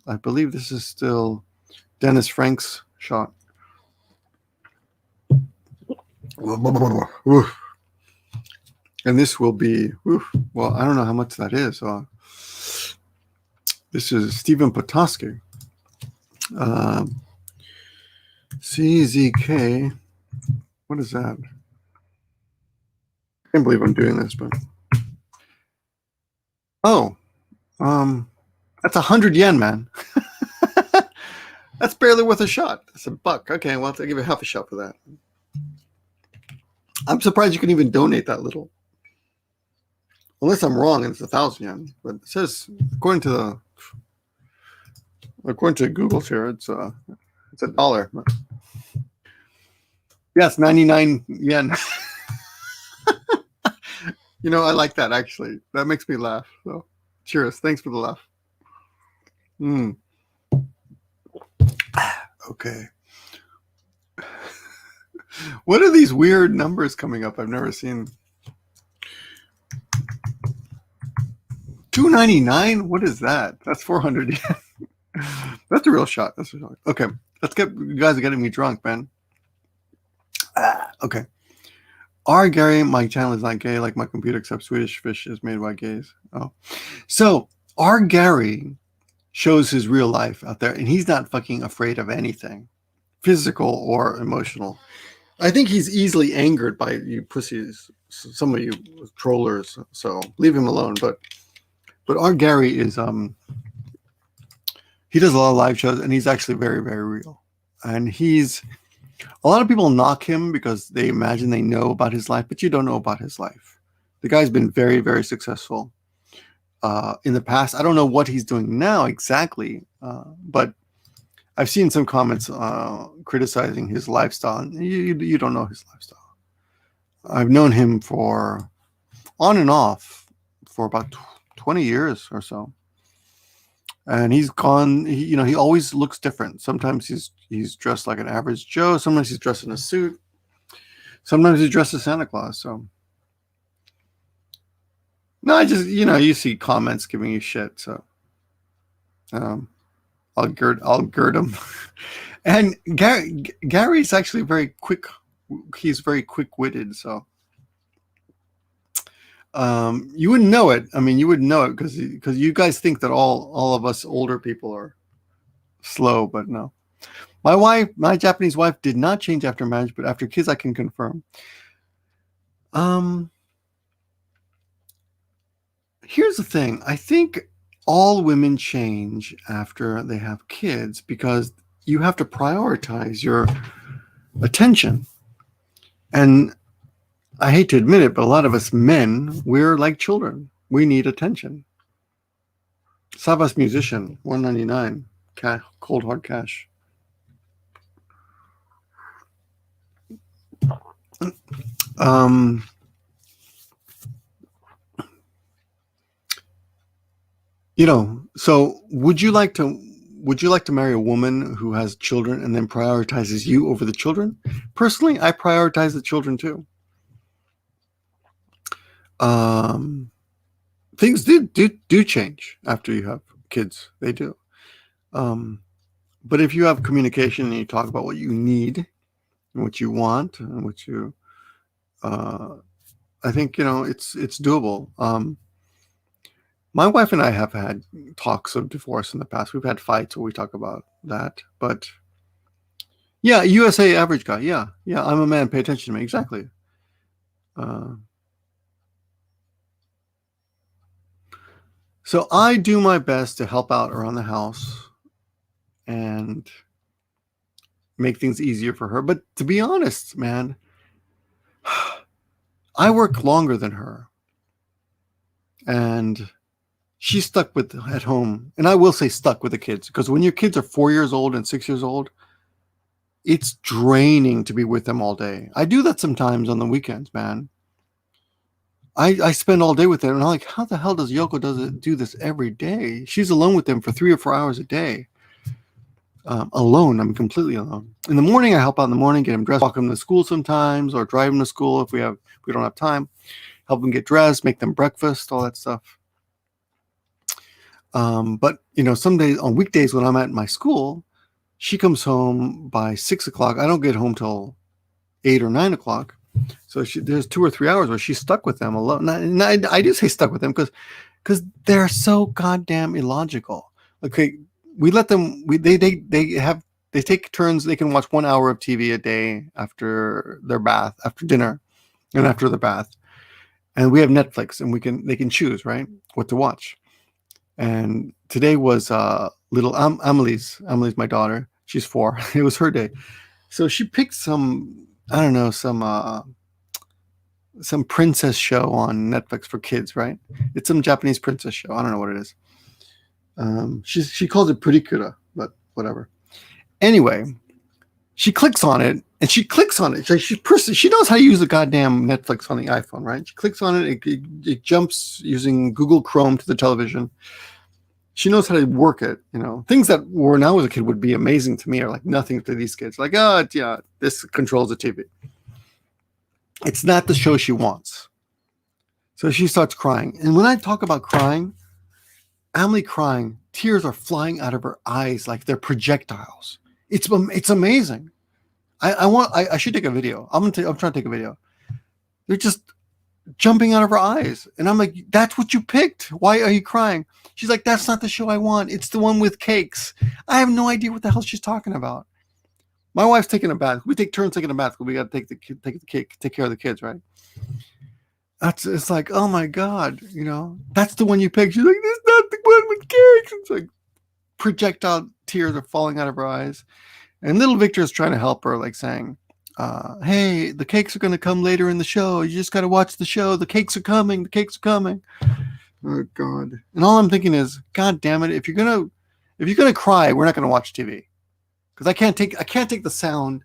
I believe this is still Dennis Frank's shot. And this will be. Well, I don't know how much that is. This is Stephen Petoskey. CZK. What is that? I can't believe I'm doing this, but that's 100 yen, man. That's barely worth a shot. That's $1. Okay, well, I'll give you half a shot for that. I'm surprised you can even donate that little. Unless I'm wrong and it's 1,000 yen. But it says, according to Google's here, it's $1. Yes, 99 yen. I like that, actually. That makes me laugh. So, cheers. Thanks for the laugh. Okay. What are these weird numbers coming up? I've never seen. 299? What is that? That's 400 yen. That's a real shot. That's a shot. Okay. Let's get, you guys are getting me drunk, man. Okay. Gary, my channel is not gay like my computer, except Swedish fish is made by gays. Oh. So, Gary shows his real life out there, and he's not fucking afraid of anything, physical or emotional. I think he's easily angered by you pussies, some of you trollers, so leave him alone. But Gary is, he does a lot of live shows, and he's actually very, very real. And a lot of people knock him because they imagine they know about his life, but you don't know about his life. The guy's been very, very successful in the past. I don't know what he's doing now exactly, but I've seen some comments criticizing his lifestyle. And you don't know his lifestyle. I've known him for on and off for about 20 years or so. And he's gone, he always looks different. Sometimes he's dressed like an average Joe. Sometimes he's dressed in a suit. Sometimes he's dressed as Santa Claus. So, no, I just, you see comments giving you shit. So, I'll gird him. And Gary's actually very quick. He's very quick-witted. So, you wouldn't know it. I mean, you wouldn't know it because you guys think that all of us older people are slow, but no. My Japanese wife did not change after marriage, but after kids, I can confirm. Here's the thing. I think all women change after they have kids because you have to prioritize your attention. And I hate to admit it, but a lot of us men, we're like children. We need attention. Savas Musician, $1.99, cold hard cash. So would you like to marry a woman who has children and then prioritizes you over the children? Personally, I prioritize the children too. Things do change after you have kids. They do. But if you have communication and you talk about what you need and what you want and what you, I think, it's doable. My wife and I have had talks of divorce in the past. We've had fights where we talk about that. But yeah, USA average guy. Yeah, I'm a man. Pay attention to me. Exactly. So I do my best to help out around the house and make things easier for her. But to be honest, man, I work longer than her. And she's stuck at home. And I will say stuck with the kids. Because when your kids are 4 years old and 6 years old, it's draining to be with them all day. I do that sometimes on the weekends, man. I spend all day with them, and I'm like, how the hell does Yoko do this every day? She's alone with them for 3 or 4 hours a day. Alone. I'm completely alone. In the morning, I help out in the morning, get them dressed, walk them to school sometimes, or drive them to school if we don't have time. Help them get dressed, make them breakfast, all that stuff. But some days on weekdays when I'm at my school, she comes home by 6 o'clock. I don't get home till 8 or 9 o'clock. So there's 2 or 3 hours where she's stuck with them alone. And I do say stuck with them because they're so goddamn illogical. Okay, we let them. They take turns. They can watch 1 hour of TV a day after their bath, after dinner, and after the bath. And we have Netflix, and they can choose what to watch. And today was little Amelie's my daughter. She's 4. It was her day, so she picked some. I don't know, some princess show on Netflix for kids, right? It's some Japanese princess show. I don't know what it is. She calls it Purikura, but whatever. Anyway, she clicks on it, and she knows how to use the goddamn Netflix on the iPhone, right? She clicks on it, it jumps using Google Chrome to the television. She knows how to work it. Things that when I was a kid would be amazing to me are like nothing to these kids. Like, oh yeah, this controls the TV. It's not the show she wants. So she starts crying. And when I talk about crying, Emily crying, tears are flying out of her eyes like they're projectiles. It's amazing. I should take a video. I'm trying to take a video. They're just jumping out of her eyes. And I'm like, that's what you picked. Why are you crying? She's like, that's not the show I want. It's the one with cakes. I have no idea what the hell she's talking about. My wife's taking a bath. We take turns taking a bath. We got to take care of the kids, right? It's like, oh my God, that's the one you picked. She's like, this is not the one with cakes. It's like projectile tears are falling out of her eyes. And little Victor is trying to help her, like saying, hey, the cakes are going to come later in the show. You just got to watch the show. The cakes are coming. The cakes are coming. Oh God. And all I'm thinking is, God damn it. If you're going to cry, we're not going to watch TV. Because I can't take the sound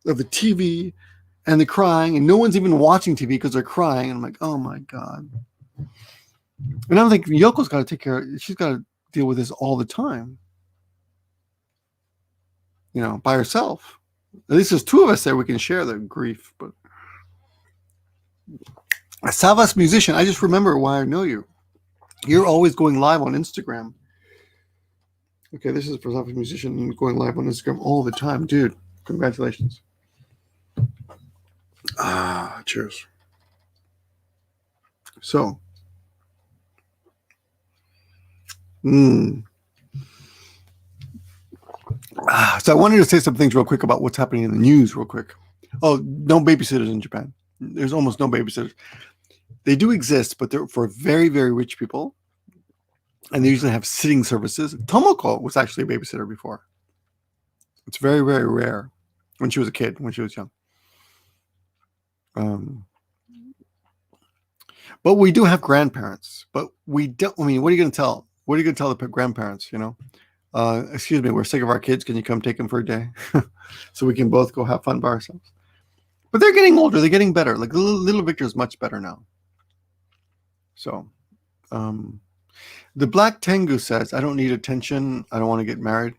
of the TV and the crying, and no one's even watching TV because they're crying. And I'm like, oh my God. And I'm thinking, Yoko's got to take care of, she's got to deal with this all the time. By herself. At least there's two of us there. We can share the grief. But Savas Musician, I just remember why I know you. You're always going live on Instagram. Okay, this is for Savas Musician going live on Instagram all the time. Dude, congratulations. Cheers. So, so I wanted to say some things real quick about what's happening in the news real quick. Oh, no babysitters in Japan. There's almost no babysitters. They do exist, but they're for very, very rich people. And they usually have sitting services. Tomoko was actually a babysitter before. It's very, very rare when she was a kid, when she was young. But we do have grandparents. But we don't, what are you going to tell? What are you going to tell the grandparents, excuse me, we're sick of our kids. Can you come take them for a day? So we can both go have fun by ourselves. But they're getting older. They're getting better. Like little Victor is much better now. So, the Black Tengu says, I don't need attention. I don't want to get married.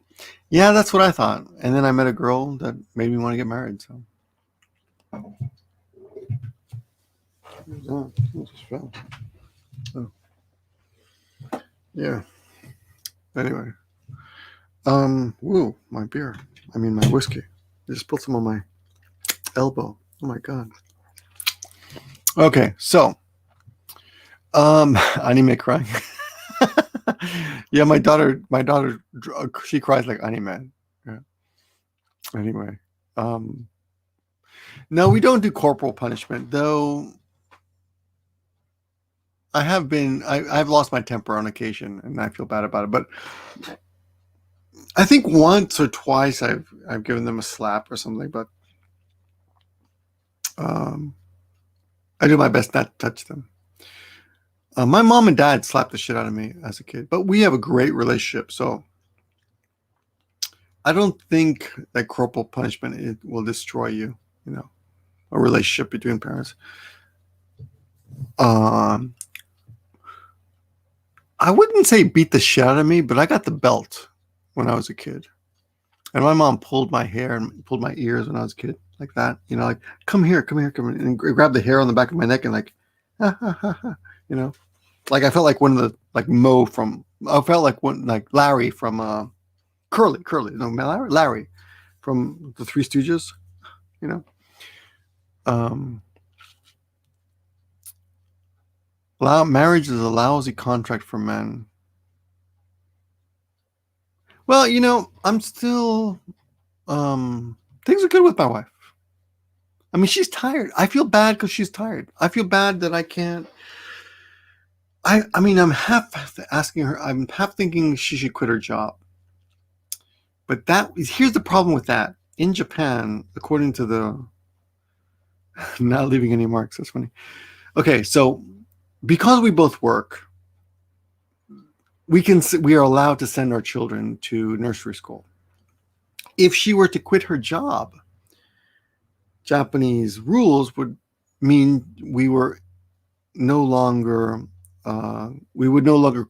Yeah, that's what I thought. And then I met a girl that made me want to get married. So, yeah. Anyway. Woo, my beer. I mean, my whiskey. I just put some on my elbow. Oh my God. Okay, so, anime crying. Yeah, my daughter, she cries like anime. Yeah. Anyway, no, we don't do corporal punishment, though. I've lost my temper on occasion, and I feel bad about it. But I think once or twice I've given them a slap or something. But I do my best not to touch them. My mom and dad slapped the shit out of me as a kid, but we have a great relationship, so I don't think that corporal punishment will destroy you. A relationship between parents. I wouldn't say beat the shit out of me, but I got the belt when I was a kid. And my mom pulled my hair and pulled my ears when I was a kid, like that. Like, come here, and grab the hair on the back of my neck and like, ha, ha, ha, ha, Like I felt like one of the, like Mo from, I felt like one, like Larry from Curly, no, Larry from the Three Stooges, Marriage is a lousy contract for men. Well, I'm still, things are good with my wife. I mean, she's tired. I feel bad because she's tired. I feel bad that I can't. I mean, I'm half asking her, I'm half thinking she should quit her job. But here's the problem with that. In Japan, according to the, not leaving any marks, that's funny. Okay, so because we both work, we are allowed to send our children to nursery school. If she were to quit her job, Japanese rules would mean we would no longer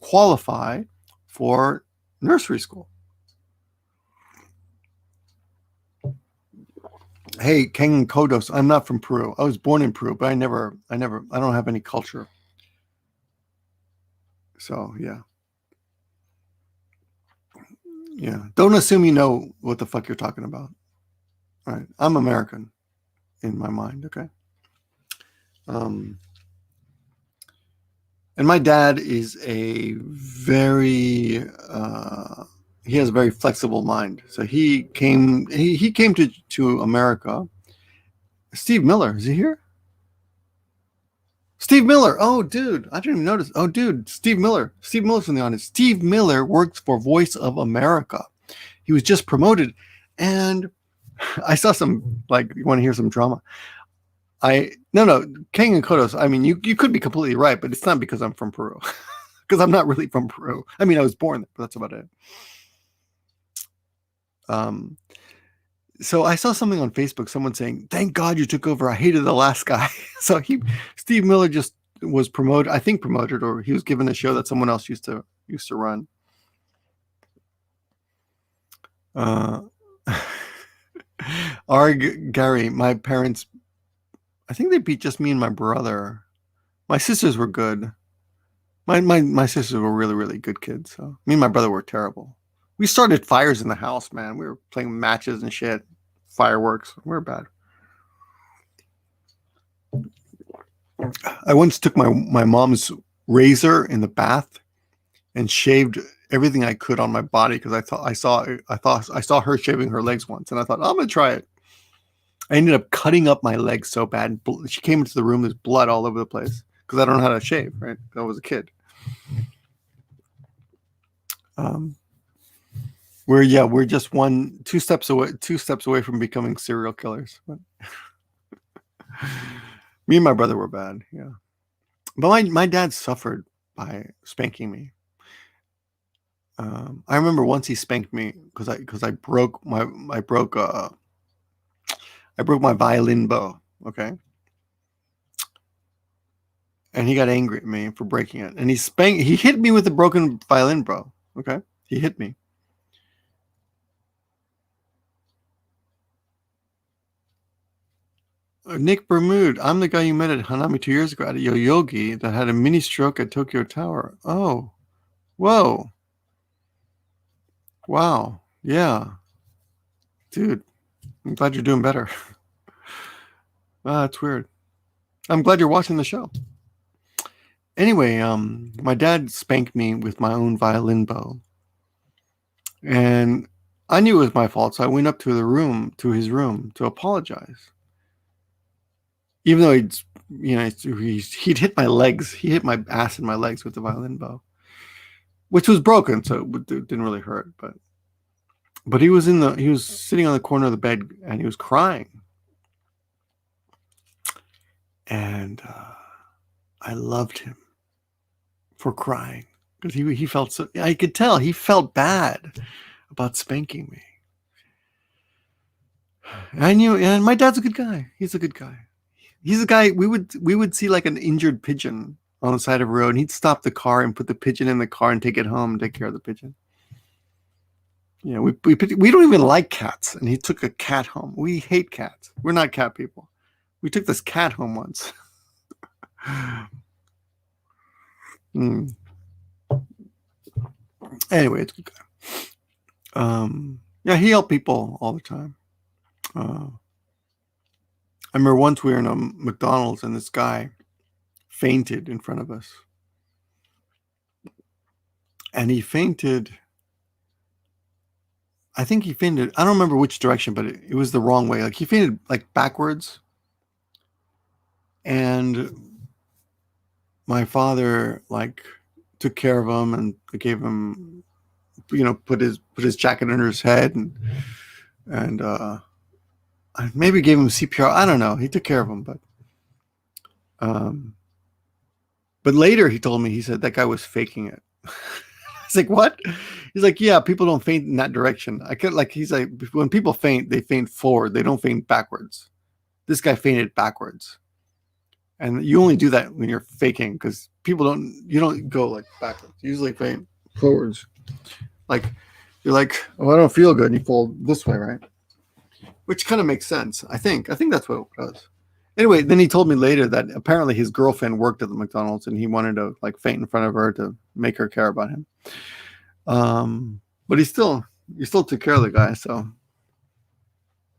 qualify for nursery school. Hey, King Kodos, I'm not from Peru. I was born in Peru, but I don't have any culture. So yeah. Yeah. Don't assume you know what the fuck you're talking about. All right. I'm American in my mind, okay? And my dad is a very he has a very flexible mind. So he came to America. Steve Miller, is he here? Steve Miller. Oh, dude, I didn't even notice. Oh, dude, Steve Miller. Steve Miller's from the audience. Steve Miller works for Voice of America. He was just promoted, and I saw some, like, you want to hear some drama? No, King and Kodos. I mean, you could be completely right, but it's not because I'm from Peru, because I'm not really from Peru. I mean, I was born there, but that's about it. So I saw something on Facebook, someone saying, "Thank God you took over. I hated the last guy." So Steve Miller just was promoted, I think promoted, or he was given a show that someone else used to run. Gary, my parents, I think they beat just me and my brother. My sisters were good. My sisters were really, really good kids. So me and my brother were terrible. We started fires in the house, man. We were playing matches and shit, fireworks. We were bad. I once took my mom's razor in the bath and shaved everything I could on my body because I saw her shaving her legs once, and I thought, I'm gonna try it. I ended up cutting up my legs so bad. She came into the room, there's blood all over the place because I don't know how to shave. Right, I was a kid. We're just two steps away from becoming serial killers. Me and my brother were bad, yeah. But my dad suffered by spanking me. I remember once he spanked me because I broke my violin bow. Okay, and he got angry at me for breaking it, and he hit me with a broken violin bow. Okay, he hit me. Nick Bermude, I'm the guy you met at Hanami 2 years ago at Yoyogi that had a mini stroke at Tokyo Tower. Oh, whoa. Wow. Yeah. Dude, I'm glad you're doing better. That's weird. I'm glad you're watching the show. Anyway, my dad spanked me with my own violin bow. And I knew it was my fault, so I went up to his room to apologize. Even though he'd hit my legs. He hit my ass and my legs with the violin bow, which was broken, so it didn't really hurt. But he was sitting on the corner of the bed and he was crying. And I loved him for crying because he felt so. I could tell he felt bad about spanking me. I knew, and my dad's a good guy. He's a good guy. He's a guy we would see like an injured pigeon on the side of a road, and he'd stop the car and put the pigeon in the car and take it home and take care of the pigeon. Yeah, we don't even like cats, and he took a cat home. We hate cats. We're not cat people. We took this cat home once. Anyway, it's a good guy. Yeah, he helped people all the time. I remember once we were in a McDonald's and this guy fainted in front of us. And he fainted. I think he fainted. I don't remember which direction, but it was the wrong way. Like he fainted like backwards. And my father like took care of him and gave him, put his jacket under his head and maybe gave him CPR. I don't know. He took care of him, but later he told me, he said that guy was faking it. I was like, what? He's like, yeah, people don't faint in that direction. He's like, when people faint, they faint forward. They don't faint backwards. This guy fainted backwards. And you only do that when you're faking because you don't go like backwards. You usually faint forwards. Like you're like, oh, I don't feel good, and you fold this way, right? Which kind of makes sense. I think that's what it was. Anyway, then he told me later that apparently his girlfriend worked at the McDonald's and he wanted to like faint in front of her to make her care about him. But he still took care of the guy, so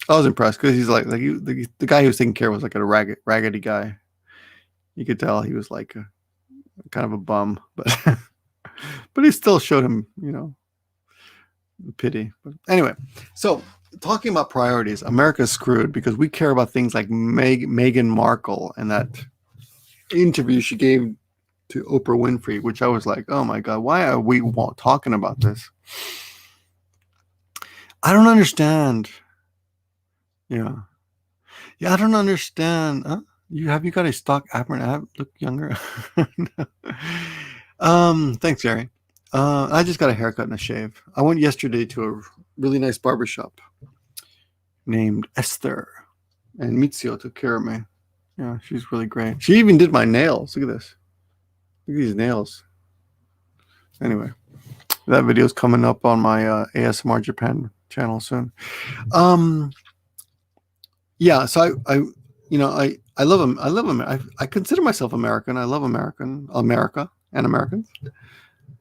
I was impressed because he's like the guy who was taking care was like a raggedy guy. You could tell he was like kind of a bum, but but he still showed him, pity. But anyway, so talking about priorities, America's screwed because we care about things like Meghan Markle and that interview she gave to Oprah Winfrey, which I was like, oh my God, why are we talking about this? I don't understand. Yeah, I don't understand. Huh? You got a stock Aberrant look younger? Thanks, Gary. I just got a haircut and a shave. I went yesterday to a really nice barbershop named Esther, and Mitsio took care of me. Yeah, she's really great. She even did my nails. Look at this. Look at these nails. Anyway, that video is coming up on my ASMR Japan channel soon. Yeah, so I love them. I love them. I consider myself American. I love America and Americans.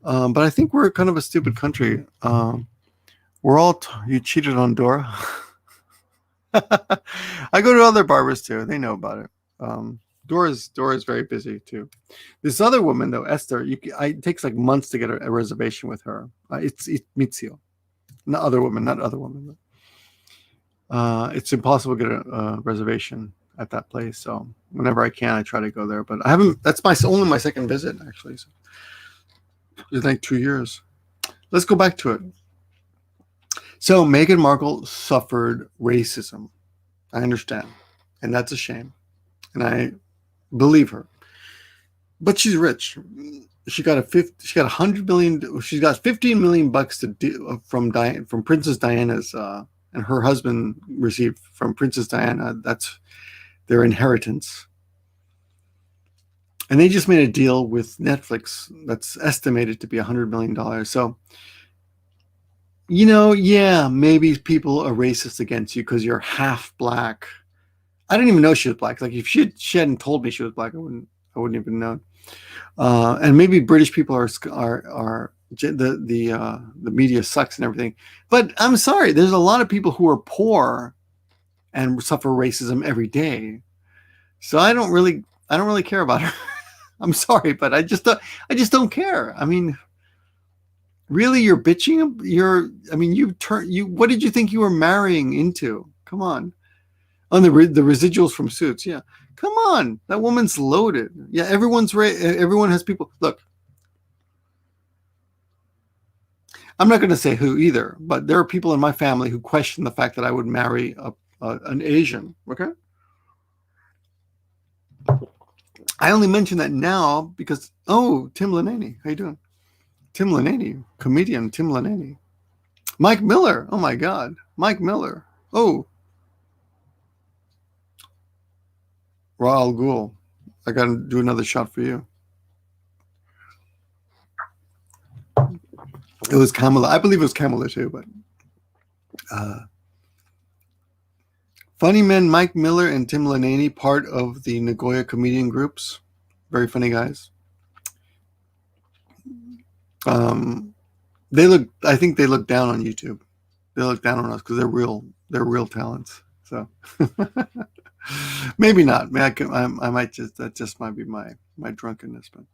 But I think we're kind of a stupid country. We're all you cheated on Dora. I go to other barbers too. They know about it. Dora's very busy too. This other woman though, Esther, it takes like months to get a reservation with her. It's Mitsio, not other woman. It's impossible to get a reservation at that place. So whenever I can, I try to go there. But I haven't. That's only my second visit actually. So it's like 2 years. Let's go back to it. So Meghan Markle suffered racism. I understand, and that's a shame, and I believe her. But she's rich. She got $100 million. She's got $15 million from Princess Diana's. And her husband received from Princess Diana. That's their inheritance. And they just made a deal with Netflix that's estimated to be $100 million. So, yeah, maybe people are racist against you because you're half black. I didn't even know she was black. Like if she hadn't told me she was black, I wouldn't even know. And maybe British people are the media sucks and everything, but I'm sorry, there's a lot of people who are poor and suffer racism every day, so I don't really care about her. I'm sorry, but I just don't care. I mean, really, you're bitching. What did you think you were marrying into? Come on. On the residuals from Suits, yeah, come on, that woman's loaded. Yeah, everyone has people. Look, I'm not going to say who either, but there are people in my family who question the fact that I would marry an Asian. Okay, I only mention that now because Tim Lananey, how you doing? Tim Lananey, comedian Tim Lananey, Mike Miller. Oh my God, Mike Miller. Oh, Raul Ghul. I got to do another shot for you. It was Kamala. I believe it was Kamala too, but funny men Mike Miller and Tim Lananey, part of the Nagoya comedian groups. Very funny guys. I think they look down on YouTube. They look down on us because they're real talents. So maybe not. I might that just might be my drunkenness, but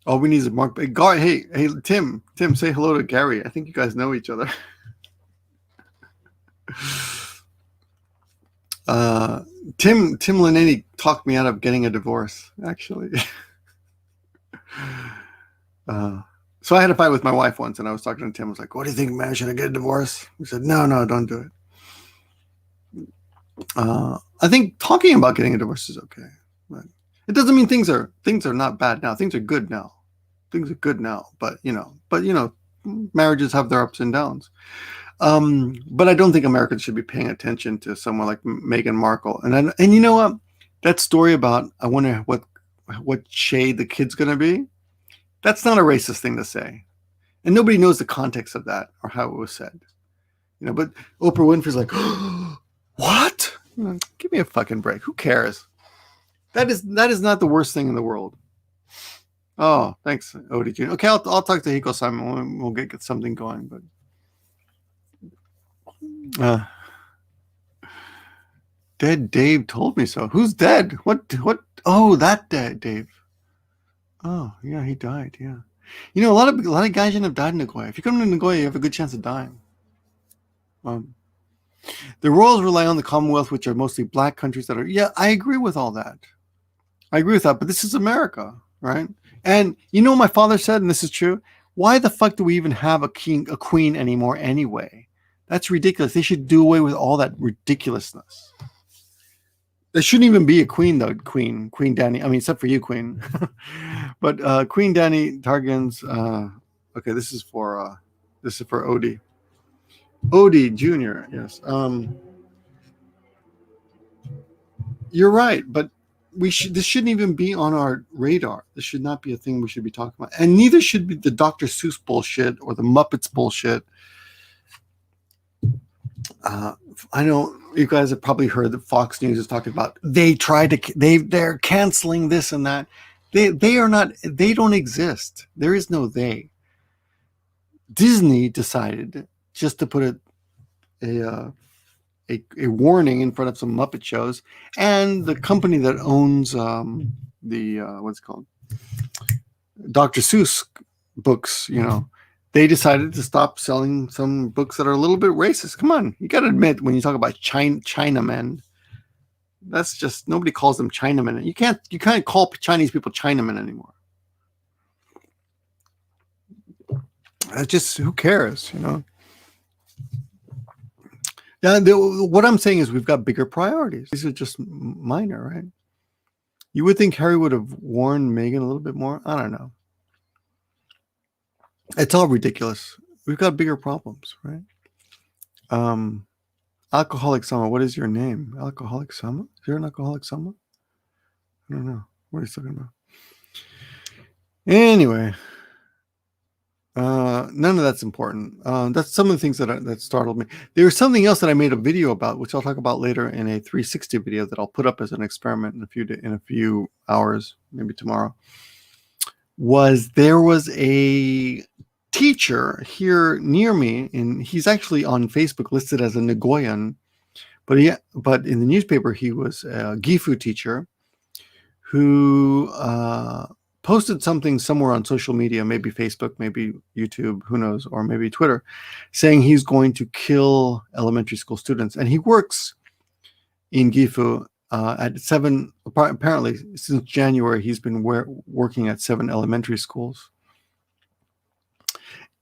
all we need is a Mark. Hey, Tim, say hello to Gary. I think you guys know each other. Tim Lananey talked me out of getting a divorce, actually. So I had a fight with my wife once, and I was talking to Tim. I was like, "What do you think, man? Should I get a divorce?" He said, "No, don't do it." I think talking about getting a divorce is okay, but it doesn't mean things are not bad now. Things are good now. But marriages have their ups and downs. But I don't think Americans should be paying attention to someone like Meghan Markle. And you know what? That story about I wonder what shade the kid's going to be. That's not a racist thing to say. And nobody knows the context of that or how it was said. But Oprah Winfrey's like, what? Give me a fucking break. Who cares? That is not the worst thing in the world. Oh, thanks, Odie Jr. Okay, I'll talk to Hiko Simon. We'll get something going. But Dead Dave told me so. Who's dead? What? Oh, that dead Dave. Oh, yeah, he died. Yeah. A lot of Gaijin have died in Nagoya. If you come to Nagoya, you have a good chance of dying. The royals rely on the Commonwealth, which are mostly black countries that are. Yeah, I agree with all that. But this is America, right? And my father said, and this is true. Why the fuck do we even have a queen anymore anyway? That's ridiculous. They should do away with all that ridiculousness. There shouldn't even be a queen, though. Queen Danny. I mean, except for you, Queen. But Queen Danny Targan's. Okay, this is for Odie. Odie Jr. Yes. You're right, but this shouldn't even be on our radar. This should not be a thing we should be talking about, and neither should be the Dr. Seuss bullshit or the Muppets bullshit. I know you guys have probably heard that Fox News is talking about they're canceling this and that. They are not. They don't exist. There is no they. Disney decided just to put a warning in front of some Muppet shows, and the company that owns what's it called, Dr. Seuss books, they decided to stop selling some books that are a little bit racist. Come on, you got to admit, when you talk about Chinamen, that's just, nobody calls them Chinamen. You can't call Chinese people Chinamen anymore. That's just, who cares, Yeah, what I'm saying is we've got bigger priorities. These are just minor, right? You would think Harry would have warned Meghan a little bit more. I don't know. It's all ridiculous. We've got bigger problems, right? Alcoholic Summer. What is your name? Alcoholic Summer? Is there an Alcoholic Summer? I don't know. What are you talking about? Anyway, none of that's important. That's some of the things that startled me. There's something else that I made a video about, which I'll talk about later in a 360 video that I'll put up as an experiment in a few hours, maybe tomorrow. There was a teacher here near me, and he's actually on Facebook listed as a Nagoyan, but in the newspaper he was a Gifu teacher who posted something somewhere on social media, maybe Facebook, maybe YouTube, who knows, or maybe Twitter, saying he's going to kill elementary school students. And he works in Gifu at 7, apparently since January, he's been working at 7 elementary schools.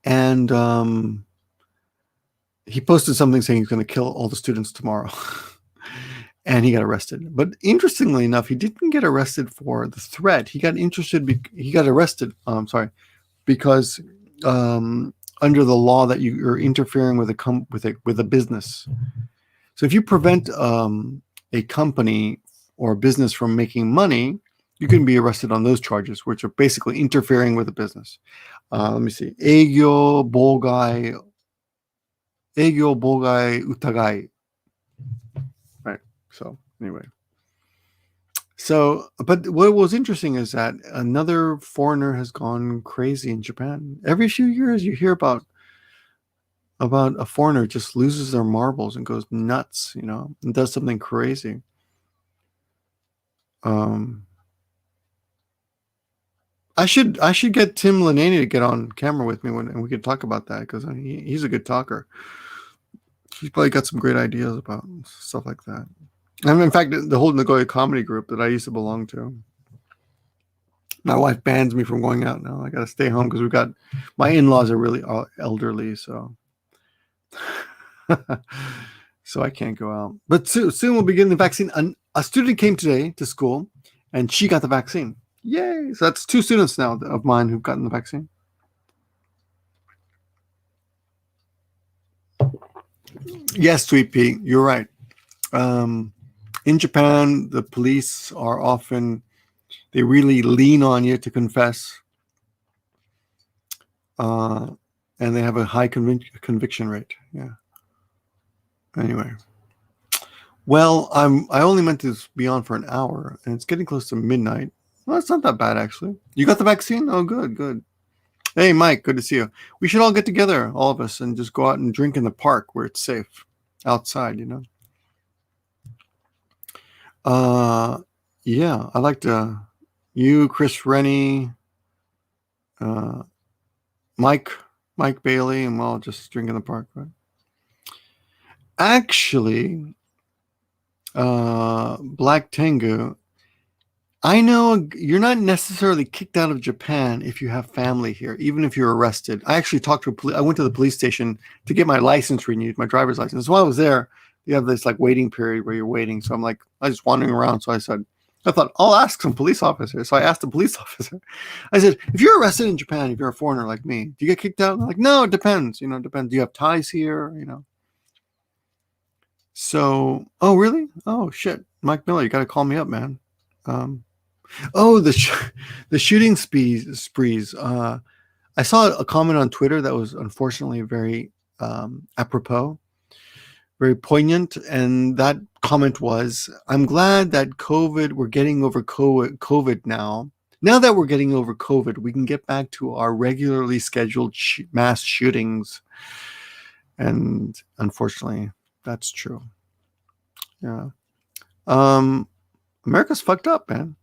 And he posted something saying he's going to kill all the students tomorrow. And he got arrested. But interestingly enough, he didn't get arrested for the threat. He got arrested. Because under the law that you're interfering with a business. So if you prevent a company or a business from making money, you can be arrested on those charges, which are basically interfering with a business. Let me see. Eigyo bogai utagai. Right. So anyway. But what was interesting is that another foreigner has gone crazy in Japan. Every few years you hear about a foreigner just loses their marbles and goes nuts, and does something crazy. I should get Tim Lanani to get on camera with me and we could talk about that, because he's a good talker. He's probably got some great ideas about stuff like that. And in fact, the whole Nagoya comedy group that I used to belong to. My wife bans me from going out now. I got to stay home because my in-laws are really elderly, so so I can't go out. But soon we'll begin the vaccine. A student came today to school, and she got the vaccine. Yay! So that's 2 students now of mine who've gotten the vaccine. Yes, Sweet Pea, you're right. In Japan, the police are often, they really lean on you to confess. and they have a high conviction rate. Yeah. Anyway, well, I only meant to be on for an hour, and it's getting close to midnight. Well, it's not that bad actually. You got the vaccine? Oh, good, good. Hey, Mike, good to see you. We should all get together, all of us, and just go out and drink in the park where it's safe, outside. Uh, yeah, I like to. You, Chris Rennie, uh, Mike, Mike Bailey, and we'll all just drink in the park. Right? Actually, Black Tengu, I know you're not necessarily kicked out of Japan if you have family here, even if you're arrested. I actually talked to I went to the police station to get my license renewed, my driver's license. While I was there, you have this like waiting period where you're waiting. So I'm like, I was just wandering around. So I thought I'll ask some police officers. So I asked the police officer. I said, if you're arrested in Japan, if you're a foreigner like me, do you get kicked out? And they're like, no, it depends. It depends. Do you have ties here? So, oh really? Oh shit, Mike Miller, you got to call me up, man. Oh, the shooting sprees. I saw a comment on Twitter that was unfortunately very apropos, very poignant, and that comment was, "I'm glad that we're getting over COVID now. Now that we're getting over COVID, we can get back to our regularly scheduled mass shootings." And unfortunately, that's true. Yeah. America's fucked up, man.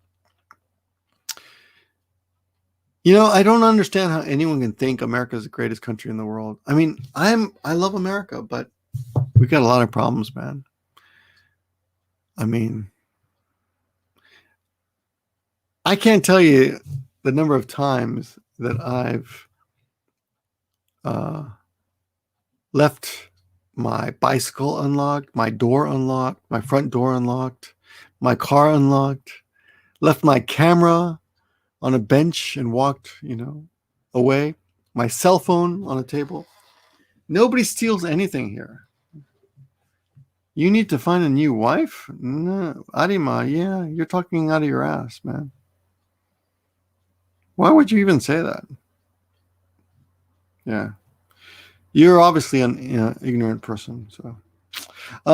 I don't understand how anyone can think America is the greatest country in the world. I mean, I love America, but we've got a lot of problems, man. I mean, I can't tell you the number of times that I've left my bicycle unlocked, my door unlocked, my front door unlocked, my car unlocked, left my camera on a bench and walked, away, my cell phone on a table. Nobody steals anything here. You need to find a new wife? No, Arima, yeah, you're talking out of your ass, man. Why would you even say that? Yeah. You're obviously an ignorant person. So,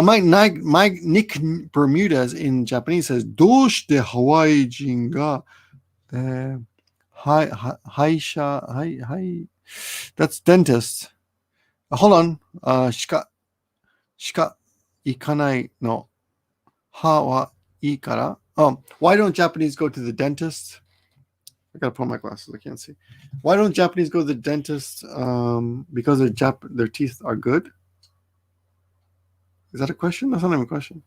Mike Nick Bermudez in Japanese says, "Doshite Hawaii jin ga haisha. That's dentist. Hold on. Shika ikanai no ha wa ii kara." Why don't Japanese go to the dentist? I gotta put on my glasses. I can't see. Why don't Japanese go to the dentist? Because their teeth are good. Is that a question? That's not even a question.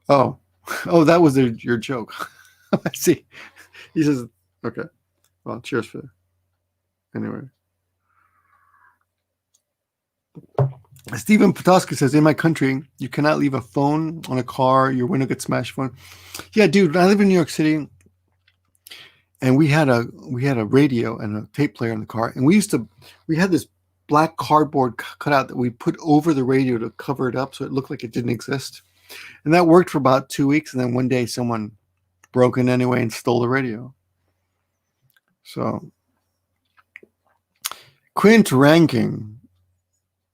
Oh, that was your joke. I see. He says, okay. Well, cheers for that. Anyway. Stephen Petoska says, in my country, you cannot leave a phone on a car. Your window gets smashed. Phone. Yeah, dude. I live in New York City, and we had a radio and a tape player in the car, and we had this black cardboard cutout that we put over the radio to cover it up so it looked like it didn't exist. And that worked for about 2 weeks, and then one day someone broke in anyway and stole the radio. So, Quint ranking.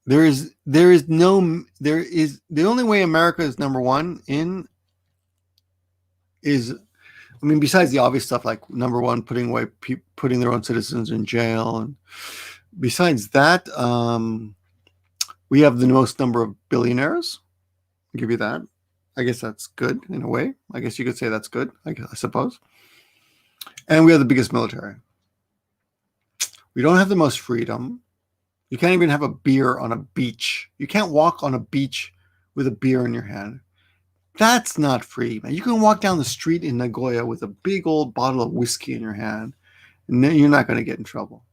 The only way America is number one is, I mean, besides the obvious stuff like number one, putting their own citizens in jail, and besides that, we have the most number of billionaires. I'll give you that. I guess that's good in a way. I guess you could say that's good, I suppose. And we have the biggest military. We don't have the most freedom. You can't even have a beer on a beach. You can't walk on a beach with a beer in your hand. That's not free, man. You can walk down the street in Nagoya with a big old bottle of whiskey in your hand, and then you're not going to get in trouble.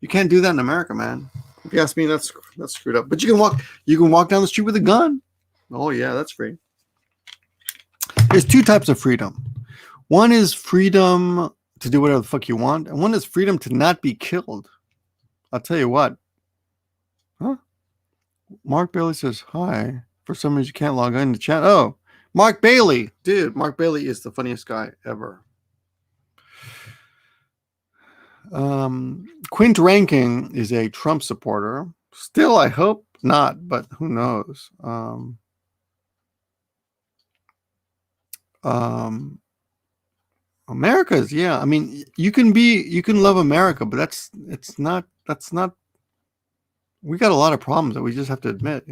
You can't do that in America, man. If you ask me, that's screwed up. But you can walk down the street with a gun. Oh yeah, that's free. There's two types of freedom. One is freedom to do whatever the fuck you want, and one is freedom to not be killed. I'll tell you what. Huh? Mark Bailey says hi. For some reason, you can't log in to chat. Oh, Mark Bailey. Dude, Mark Bailey is the funniest guy ever. Quint Ranking is a Trump supporter. Still, I hope not, but who knows? America's, yeah. I mean, you can love America, but that's not. We got a lot of problems that we just have to admit.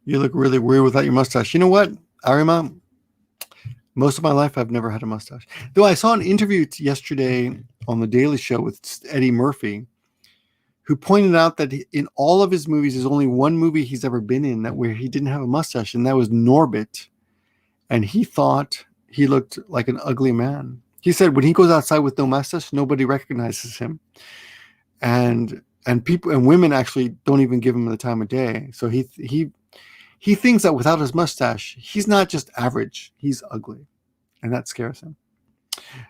You look really weird without your mustache. You know what, Arima? Most of my life, I've never had a mustache. Though I saw an interview yesterday on The Daily Show with Eddie Murphy, who pointed out that in all of his movies, there's only one movie he's ever been in where he didn't have a mustache, and that was Norbit. And he thought he looked like an ugly man. He said when he goes outside with no mustache, nobody recognizes him, and people and women actually don't even give him the time of day. So he thinks that without his mustache, he's not just average, he's ugly, and that scares him.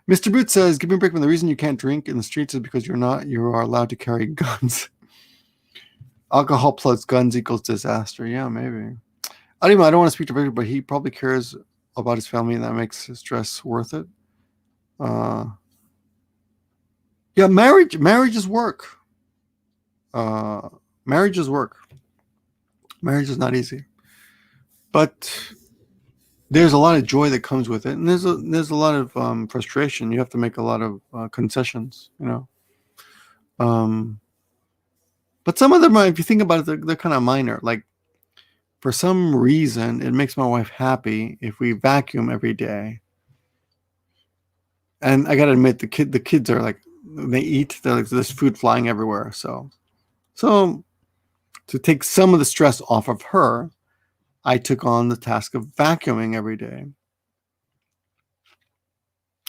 Mr. Boot says, "Give me a break. When the reason you can't drink in the streets is because you are allowed to carry guns. Alcohol plus guns equals disaster." Yeah, maybe. I don't want to speak to Victor, but he probably cares about his family, and that makes his stress worth it. Yeah, marriage is work. Marriage is work. Marriage is not easy, but there's a lot of joy that comes with it, and there's a lot of frustration. You have to make a lot of concessions, but some of them, if you think about it, they're kind of minor. Like, for some reason, it makes my wife happy if we vacuum every day. And I gotta admit, the kids are like, they eat. They're like, there's food flying everywhere. So to take some of the stress off of her, I took on the task of vacuuming every day.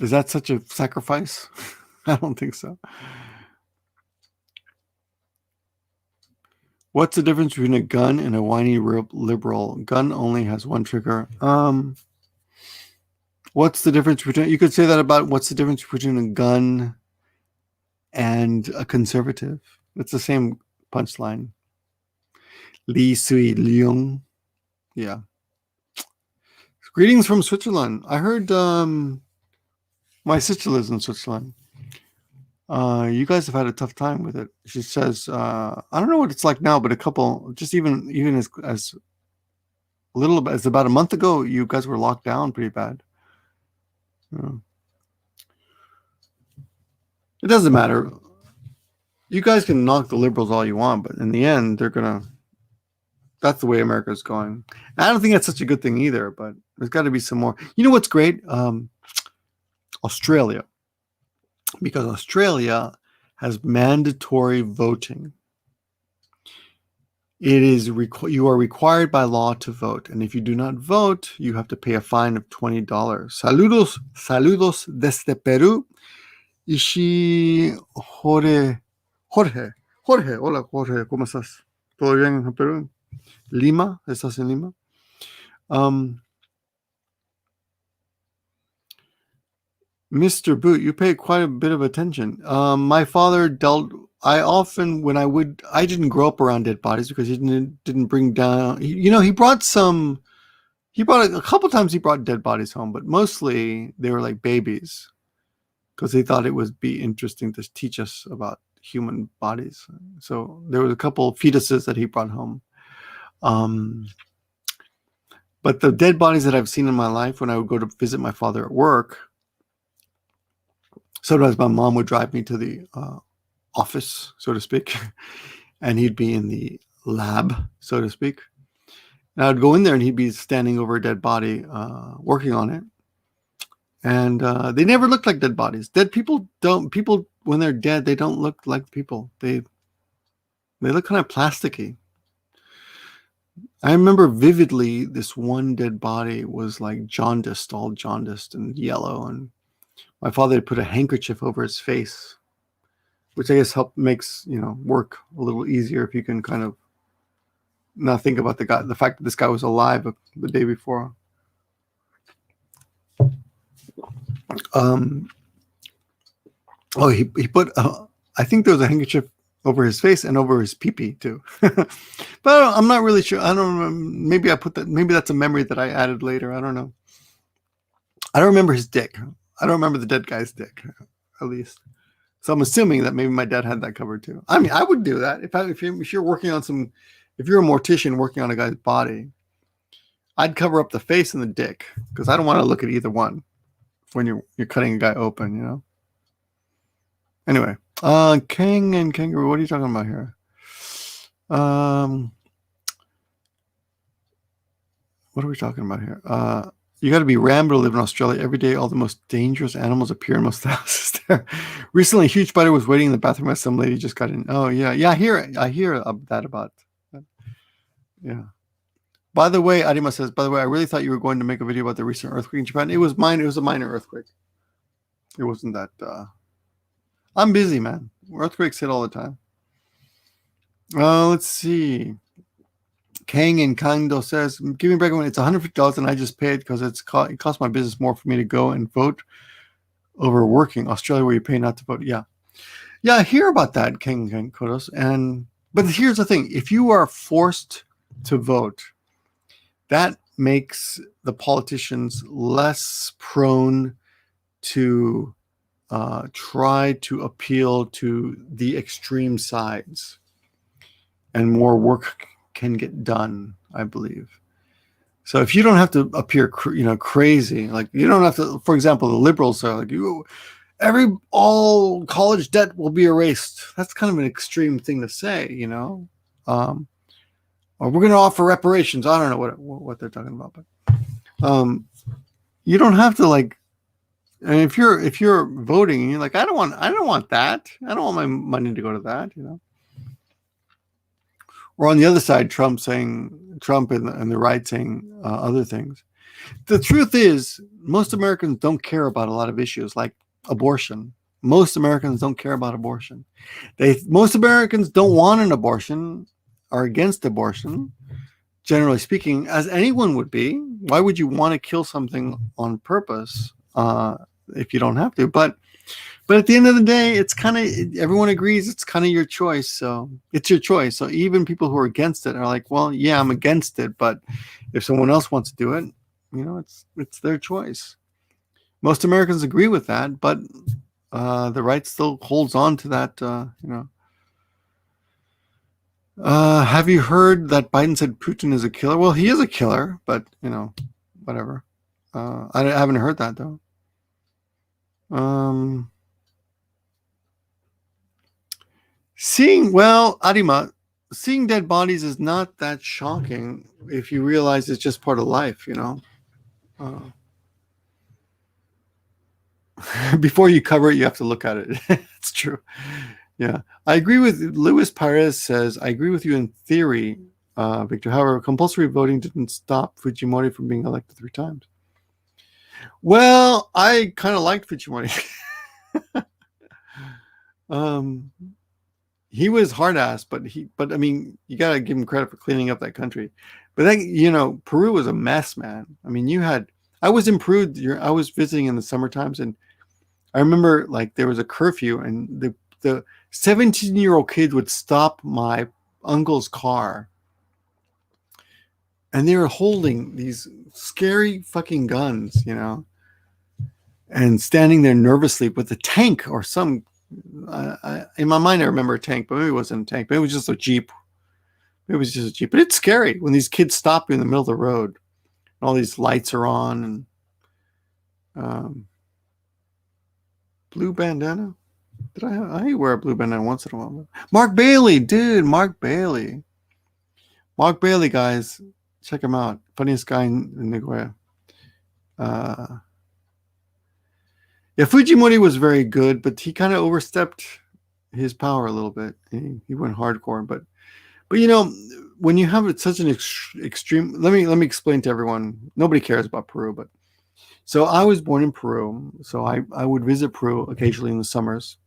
Is that such a sacrifice? I don't think so. What's the difference between a gun and a whiny liberal? Gun only has one trigger. What's the difference between? You could say that about what's the difference between a gun and a conservative. It's the same punchline. Li Sui Leung. Yeah. Greetings from Switzerland. I heard my sister lives in Switzerland. You guys have had a tough time with it. She says, I don't know what it's like now, but a couple, just even as little as about a month ago, you guys were locked down pretty bad. Yeah. It doesn't matter. You guys can knock the liberals all you want, but in the end, that's the way America's going. And I don't think that's such a good thing either, but there's got to be some more. You know what's great? Australia. Because Australia has mandatory voting. It is you are required by law to vote, and if you do not vote, you have to pay a fine of $20. Saludos desde Perú. Ishi Jorge. Hola Jorge, ¿cómo estás? ¿Todo bien en Perú? Lima, ¿estás en Lima? Mr. Boot, you pay quite a bit of attention. My father dealt. I didn't grow up around dead bodies because he didn't bring down. He brought some. He brought a couple times. He brought dead bodies home, but mostly they were like babies, because he thought it would be interesting to teach us about human bodies. So there was a couple fetuses that he brought home. But the dead bodies that I've seen in my life, when I would go to visit my father at work, sometimes my mom would drive me to the office, so to speak, and he'd be in the lab, so to speak. And I would go in there and he'd be standing over a dead body, working on it. And they never looked like dead bodies. People, when they're dead, they don't look like people. They look kind of plasticky. I remember vividly this one dead body was like jaundiced, all jaundiced and yellow. And my father had put a handkerchief over his face, which I guess makes work a little easier if you can kind of not think about the fact that this guy was alive the day before. He put I think there was a handkerchief over his face and over his pee-pee too. But I'm not really sure. I don't know. Maybe I put that. Maybe that's a memory that I added later. I don't know. I don't remember his dick. I don't remember the dead guy's dick. at least. So I'm assuming that maybe my dad had that covered too. I mean, I would do that if you're working on some, if you're a mortician working on a guy's body, I'd cover up the face and the dick because I don't want to look at either one when you're cutting a guy open, you know. Anyway, King and Kangaroo, what are you talking about here? What are we talking about here? You got to be Rambo to live in Australia. Every day, all the most dangerous animals appear in most houses there. Recently, a huge spider was waiting in the bathroom as some lady just got in. Oh, yeah. Yeah, I hear that about. Yeah. By the way, Arima says, by the way, I really thought you were going to make a video about the recent earthquake in Japan. It was mine. It was a minor earthquake. It wasn't that. I'm busy, man. Earthquakes hit all the time. Let's see. Kang and Kando says, give me a break when it's $150 and I just pay it because it costs my business more for me to go and vote over working. Australia, where you pay not to vote. Yeah. Yeah, I hear about that, Kang and Kodos. But here's the thing. If you are forced to vote, that makes the politicians less prone to try to appeal to the extreme sides, and more work can get done, I believe. So if you don't have to appear, crazy, like you don't have to, for example, the liberals are like, all college debt will be erased. That's kind of an extreme thing to say, you know. Or we're going to offer reparations. I don't know what they're talking about, but you don't have to like. And if you're voting and you're like, I don't want that. I don't want my money to go to that, you know. Or on the other side, Trump and the right saying other things. The truth is, most Americans don't care about a lot of issues like abortion. Most Americans don't care about abortion. Most Americans don't want an abortion, are against abortion, generally speaking, as anyone would be. Why would you want to kill something on purpose if you don't have to? But at the end of the day, it's kind of, everyone agrees it's kind of your choice. So it's your choice. So even people who are against it are like, well, yeah, I'm against it, but if someone else wants to do it, you know, it's their choice. Most Americans agree with that, but the right still holds on to that, you know. Have you heard that Biden said Putin is a killer? Well, he is a killer, but, you know, whatever. I haven't heard that, though. Arima, seeing dead bodies is not that shocking if you realize it's just part of life, you know. Before you cover it, you have to look at it. It's true. Yeah. I agree with Luis Perez says, I agree with you in theory, Victor. However, compulsory voting didn't stop Fujimori from being elected 3 times. Well, I kind of liked Fujimori. He was hard ass, but I mean, you got to give him credit for cleaning up that country. But then, you know, Peru was a mess, man. I mean, I was in Peru. I was visiting in the summer times, and I remember like there was a curfew, and the 17-year-old kid would stop my uncle's car, and they were holding these scary fucking guns, you know, and standing there nervously with a tank or some. In my mind, I remember a tank, but maybe it wasn't a tank. Maybe it was just a Jeep. But it's scary when these kids stop you in the middle of the road, and all these lights are on, and blue bandana. I wear a blue bandana once in a while. Mark Bailey, dude, Mark Bailey, guys, check him out. Funniest guy in Nagoya. Yeah, Fujimori was very good, but he kind of overstepped his power a little bit. He went hardcore, but you know, when you have such an extreme, let me explain to everyone. Nobody cares about Peru, but so I was born in Peru, so I would visit Peru occasionally in the summers.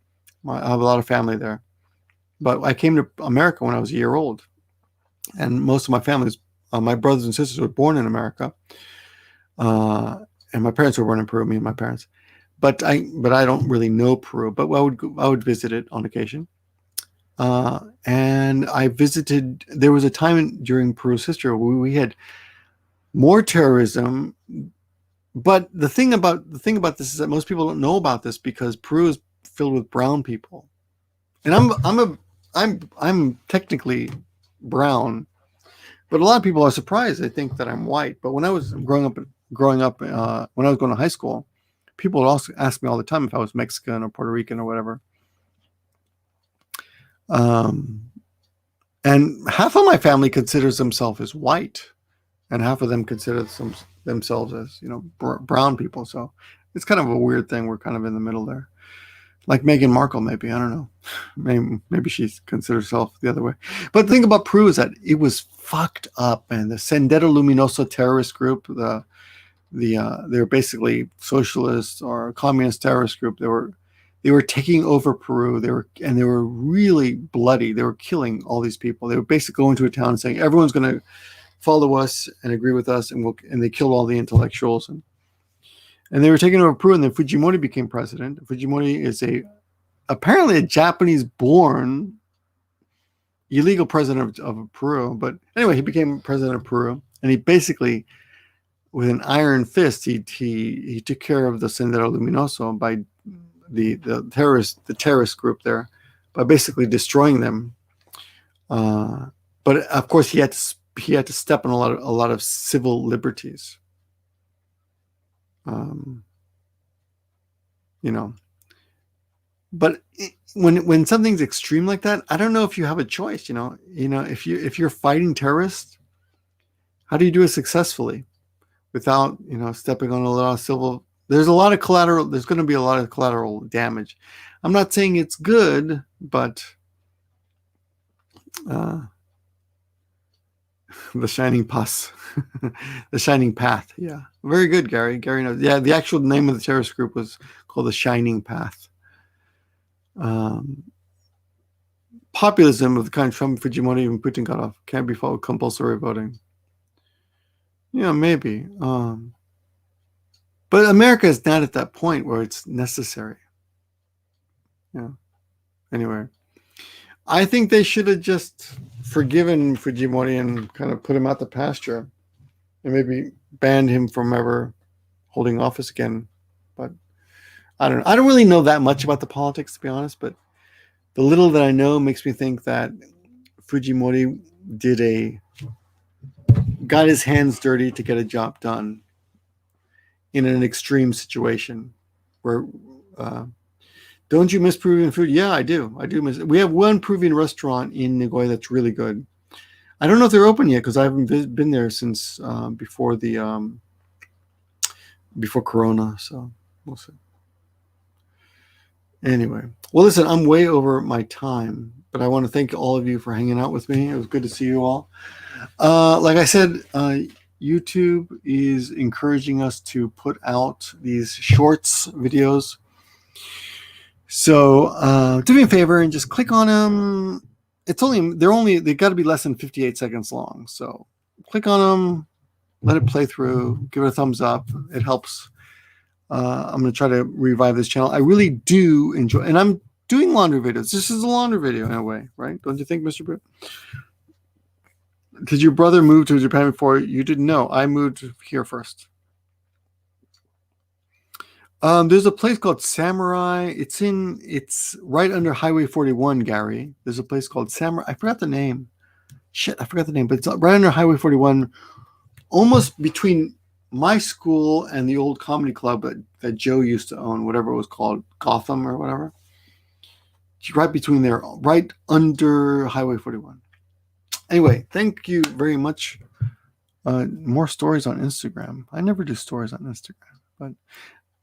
I have a lot of family there, but I came to America when I was a year old, and most of my families, my brothers and sisters, were born in America, and my parents were born in Peru. Me and my parents. But I don't really know Peru, but I would visit it on occasion. And I visited, there was a time during Peru's history where we had more terrorism. But the thing about this is that most people don't know about this because Peru is filled with brown people, and I'm technically brown, but a lot of people are surprised. They think that I'm white. But when I was growing up, when I was going to high school, people would also ask me all the time if I was Mexican or Puerto Rican or whatever. And half of my family considers themselves as white, and half of them consider themselves as, brown people. So it's kind of a weird thing. We're kind of in the middle there. Like Meghan Markle, maybe. I don't know. Maybe she considers herself the other way. But the thing about Peru is that it was fucked up, and the Sendero Luminoso terrorist group, they're basically socialist or communist terrorist group. They were taking over Peru. They were really bloody. They were killing all these people. They were basically going to a town saying everyone's going to follow us and agree with us, and they killed all the intellectuals, and they were taking over Peru. And then Fujimori became president. Fujimori is apparently a Japanese-born illegal president of Peru, but anyway, he became president of Peru, and he basically, with an iron fist, he took care of the Sendero Luminoso by the terrorist group there, by basically destroying them. But of course, he had to step on a lot of civil liberties. But when something's extreme like that, I don't know if you have a choice. If you're fighting terrorists, how do you do it successfully without stepping on a lot of civil? There's a lot of collateral. There's going to be a lot of collateral damage. I'm not saying it's good, but the shining path, the shining path. Yeah, very good, Gary. Gary knows. Yeah, the actual name of the terrorist group was called the Shining Path. Populism of the kind Trump, Fujimori, and Putin got off can't be followed compulsory voting. Yeah, maybe. But America is not at that point where it's necessary. Yeah. Anyway, I think they should have just forgiven Fujimori and kind of put him out the pasture, and maybe banned him from ever holding office again. But I don't know. I don't really know that much about the politics, to be honest, but the little that I know makes me think that Fujimori got his hands dirty to get a job done in an extreme situation. Where don't you miss Peruvian food? Yeah, I do. I do miss it. We have one Peruvian restaurant in Nagoya that's really good. I don't know if they're open yet because I haven't been there since before Corona. So we'll see. Anyway, well, listen, I'm way over my time, but I want to thank all of you for hanging out with me. It was good to see you all. Like I said, YouTube is encouraging us to put out these shorts videos. So do me a favor and just click on them. They got to be less than 58 seconds long. So click on them, let it play through, give it a thumbs up. It helps. I'm going to try to revive this channel. I really do enjoy, and I'm doing laundry videos. This is a laundry video in a way, right? Don't you think, Mr. Britt? Did your brother move to Japan before you didn't know? I moved here first. There's a place called Samurai. It's right under Highway 41, Gary. There's a place called Samurai. I forgot the name. Shit, I forgot the name, but it's right under Highway 41, almost between my school and the old comedy club that Joe used to own, whatever it was called, Gotham or whatever. It's right between there, right under Highway 41. Anyway, thank you very much. More stories on Instagram. I never do stories on Instagram, but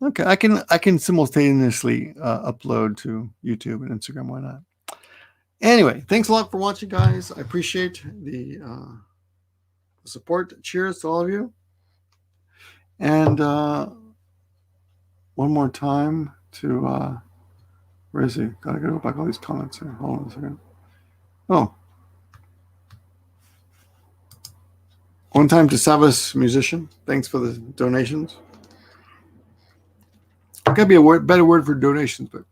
okay, I can simultaneously upload to YouTube and Instagram. Why not? Anyway, thanks a lot for watching, guys. I appreciate the support. Cheers to all of you. And one more time to where is he? Gotta go back all these comments here. Hold on a second. Oh. One time to Savas Musician. Thanks for the donations. Gotta be a better word for donations, but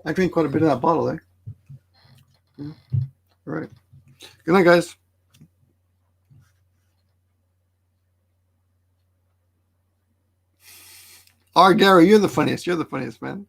I drank quite a bit of that bottle, eh? Yeah. All right. Good night, guys. R. Gary, you're the funniest. You're the funniest, man.